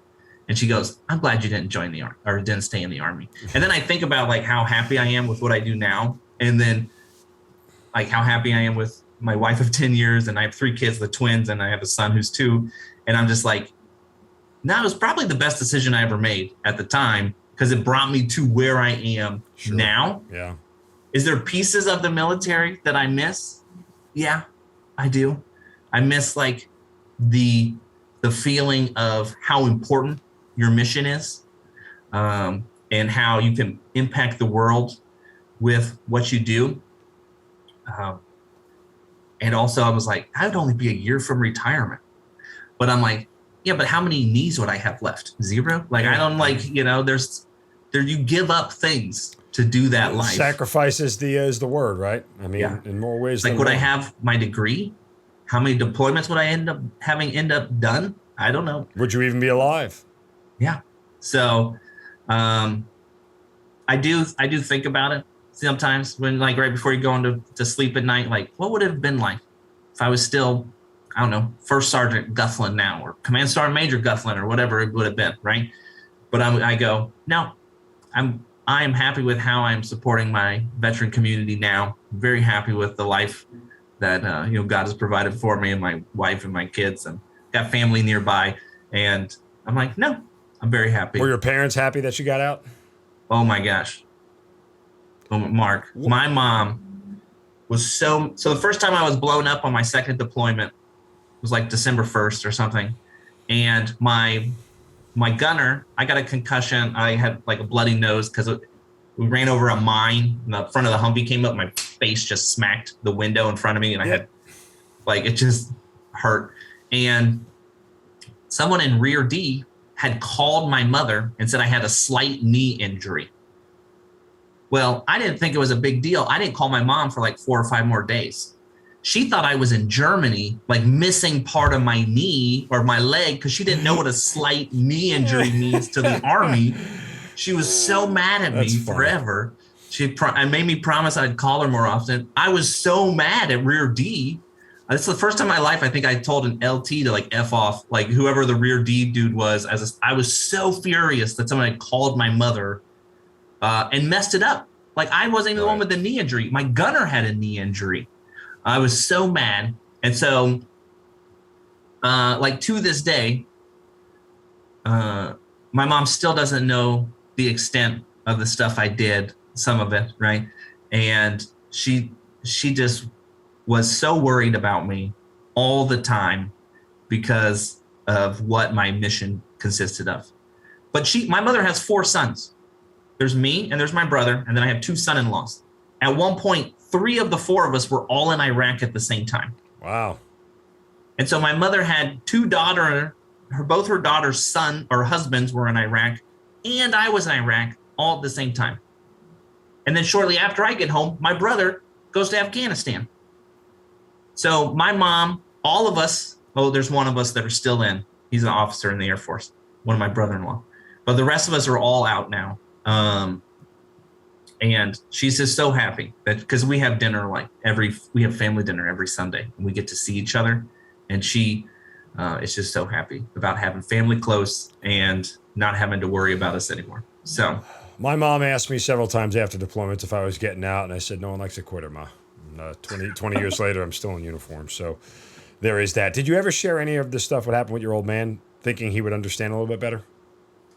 And she goes, I'm glad you didn't join the Army or didn't stay in the Army. And then I think about how happy I am with what I do now. And then how happy I am with my wife of 10 years. And I have 3 kids, the twins, and I have a son who's 2. And I'm just like, that was probably the best decision I ever made at the time, because it brought me to where I am now. Yeah. Is there pieces of the military that I miss? Yeah, I do. I miss the feeling of how important your mission is, and how you can impact the world with what you do. And also I was like, I would only be a year from retirement, but I'm like, yeah, but how many knees would I have left? 0? I don't you give up things to do that life. Sacrifice is the word, right? I mean, in more ways than would one. I have my degree? How many deployments would I end up done? I don't know. Would you even be alive? Yeah. So, I do think about it sometimes when right before you go into to sleep at night, what would it have been like if I was still, I don't know, First Sergeant Guthland now, or Command Sergeant Major Guthland, or whatever it would have been, right? But I go, no, I am happy with how I'm supporting my veteran community now. I'm very happy with the life that God has provided for me and my wife and my kids, and got family nearby. And I'm like, no, I'm very happy. Were your parents happy that you got out? Oh my gosh. Oh, Mark, my mom was so the first time I was blown up on my second deployment was December 1st or something. And my gunner, I got a concussion. I had a bloody nose because we ran over a mine, and the front of the Humvee came up. My face just smacked the window in front of me, and I had it just hurt. And someone in Rear D had called my mother and said I had a slight knee injury. Well, I didn't think it was a big deal. I didn't call my mom for 4 or 5 more days. She thought I was in Germany, missing part of my knee or my leg, because she didn't know what a slight knee injury means to the Army. She was so mad at me forever. She made me promise I'd call her more often. I was so mad at Rear D. It's the first time in my life I think I told an LT to F off, whoever the Rear D dude was. I was so furious that someone had called my mother and messed it up. I wasn't even the one with the knee injury. My gunner had a knee injury. I was so mad. And so, to this day, my mom still doesn't know the extent of the stuff I did, some of it, right? And she just was so worried about me all the time because of what my mission consisted of. But my mother has 4 sons. There's me and there's my brother, and then I have 2 son-in-laws. At one point, 3 of the 4 of us were all in Iraq at the same time. Wow. And so my mother had 2 both her daughter's son or husbands were in Iraq, and I was in Iraq all at the same time. And then shortly after I get home, my brother goes to Afghanistan. So my mom, all of us, there's one of us that are still in. He's an officer in the Air Force, one of my brother-in-law. But the rest of us are all out now. And she's just so happy that because we have dinner we have family dinner every Sunday, and we get to see each other. And she is just so happy about having family close and not having to worry about us anymore. So my mom asked me several times after deployments if I was getting out, and I said, no one likes a quitter, Ma. 20 years later, I'm still in uniform. So there is that. Did you ever share any of this stuff, what happened with your old man, thinking he would understand a little bit better?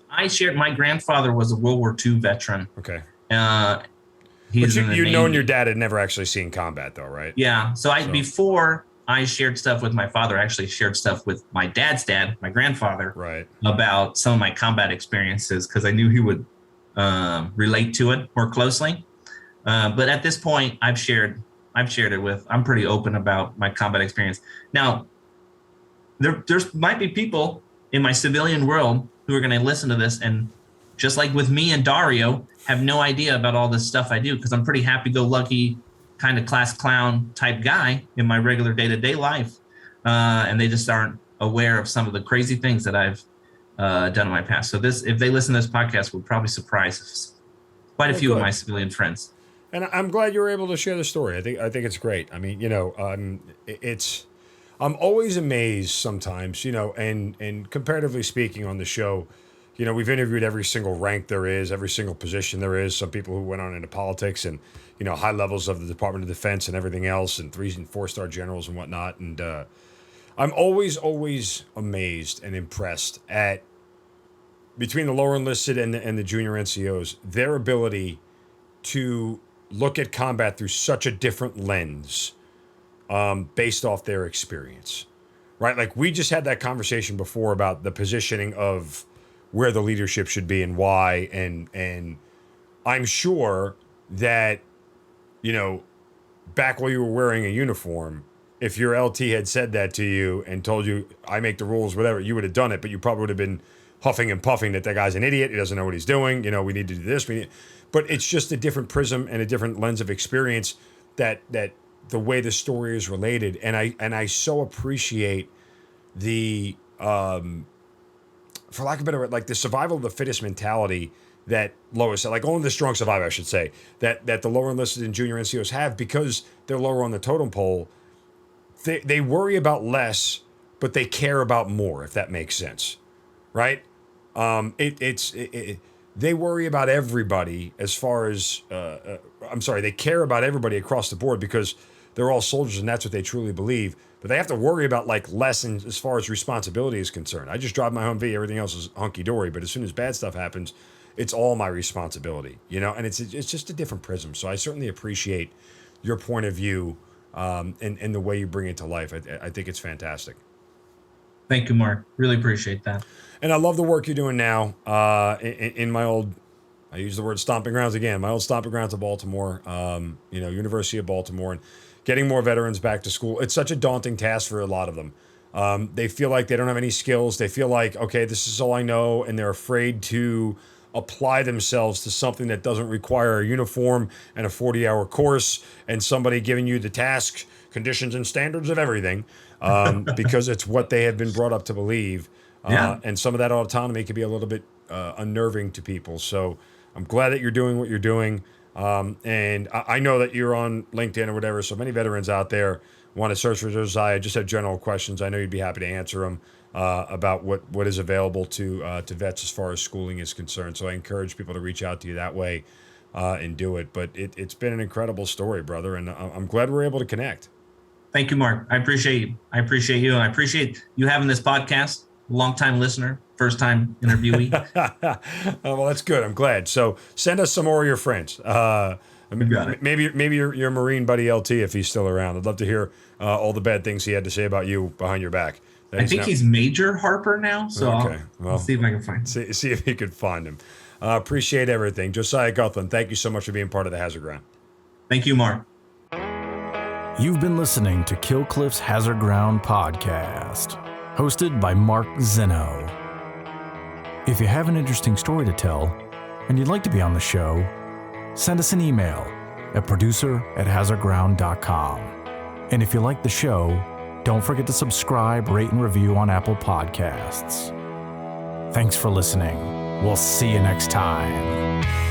I shared, my grandfather was a World War II veteran. Okay. But you'd known your dad had never actually seen combat, though, right? Yeah. So before I shared stuff with my father, I actually shared stuff with my dad's dad, my grandfather, right, about some of my combat experiences, because I knew he would relate to it more closely. But at this point, I've shared it with. I'm pretty open about my combat experience. Now, there's might be people in my civilian world who are going to listen to this and, just like with me and Dario, have no idea about all this stuff I do, because I'm pretty happy-go-lucky, kind of class clown type guy in my regular day-to-day life. And they just aren't aware of some of the crazy things that I've done in my past. So if they listen to this podcast, will probably surprise quite a few of my civilian friends. And I'm glad you were able to share the story. I think it's great. I mean, I'm always amazed sometimes, and comparatively speaking on the show, we've interviewed every single rank there is, every single position there is. Some people who went on into politics and, high levels of the Department of Defense and everything else, and 3- and 4-star generals and whatnot. And I'm always amazed and impressed at, between the lower enlisted and the junior NCOs, their ability to look at combat through such a different lens based off their experience, right? Like, we just had that conversation before about the positioning of where the leadership should be and why. And I'm sure that, back while you were wearing a uniform, if your LT had said that to you and told you, I make the rules, whatever, you would have done it, but you probably would have been huffing and puffing that guy's an idiot. He doesn't know what he's doing. We need to do this. But it's just a different prism and a different lens of experience that the way the story is related. And I so appreciate the, for lack of a better word, like the survival of the fittest mentality that lowest, like only the strong survive, I should say, that the lower enlisted and junior NCOs have, because they're lower on the totem pole. They worry about less, but they care about more, if that makes sense, right? They worry about everybody as far as, they care about everybody across the board because they're all soldiers and that's what they truly believe. But they have to worry about less as far as responsibility is concerned. I just drive my Humvee, everything else is hunky-dory. But as soon as bad stuff happens, it's all my responsibility, and it's just a different prism. So I certainly appreciate your point of view and the way you bring it to life. I think it's fantastic. Thank you, Mark. Really appreciate that. And I love the work you're doing now in my old, I use the word stomping grounds again, my old stomping grounds of Baltimore, University of Baltimore, and getting more veterans back to school. It's such a daunting task for a lot of them. They feel like they don't have any skills. They feel like, okay, this is all I know, and they're afraid to apply themselves to something that doesn't require a uniform and a 40-hour course and somebody giving you the task, conditions, and standards of everything, because it's what they have been brought up to believe. And some of that autonomy can be a little bit unnerving to people. So I'm glad that you're doing what you're doing. And I know that you're on LinkedIn or whatever, so many veterans out there want to search for Josiah. Just have general questions. I know you'd be happy to answer them about what is available to vets as far as schooling is concerned. So I encourage people to reach out to you that way and do it. But it's been an incredible story, brother, and I'm glad we're able to connect. Thank you, Mark. I appreciate you. And I appreciate you having this podcast. Long-time listener, first-time interviewee. Well, that's good. I'm glad. So send us some more of your friends. Maybe your Marine buddy LT, if he's still around. I'd love to hear all the bad things he had to say about you behind your back. I think he's Major Harper now, so okay. I'll see if I can find him. See if you could find him. Appreciate everything. Josiah Guthland, thank you so much for being part of the Hazard Ground. Thank you, Mark. You've been listening to Kill Cliff's Hazard Ground podcast, hosted by Mark Zeno. If you have an interesting story to tell and you'd like to be on the show, send us an email at producer@hazardground.com. And if you like the show, don't forget to subscribe, rate, and review on Apple Podcasts. Thanks for listening. We'll see you next time.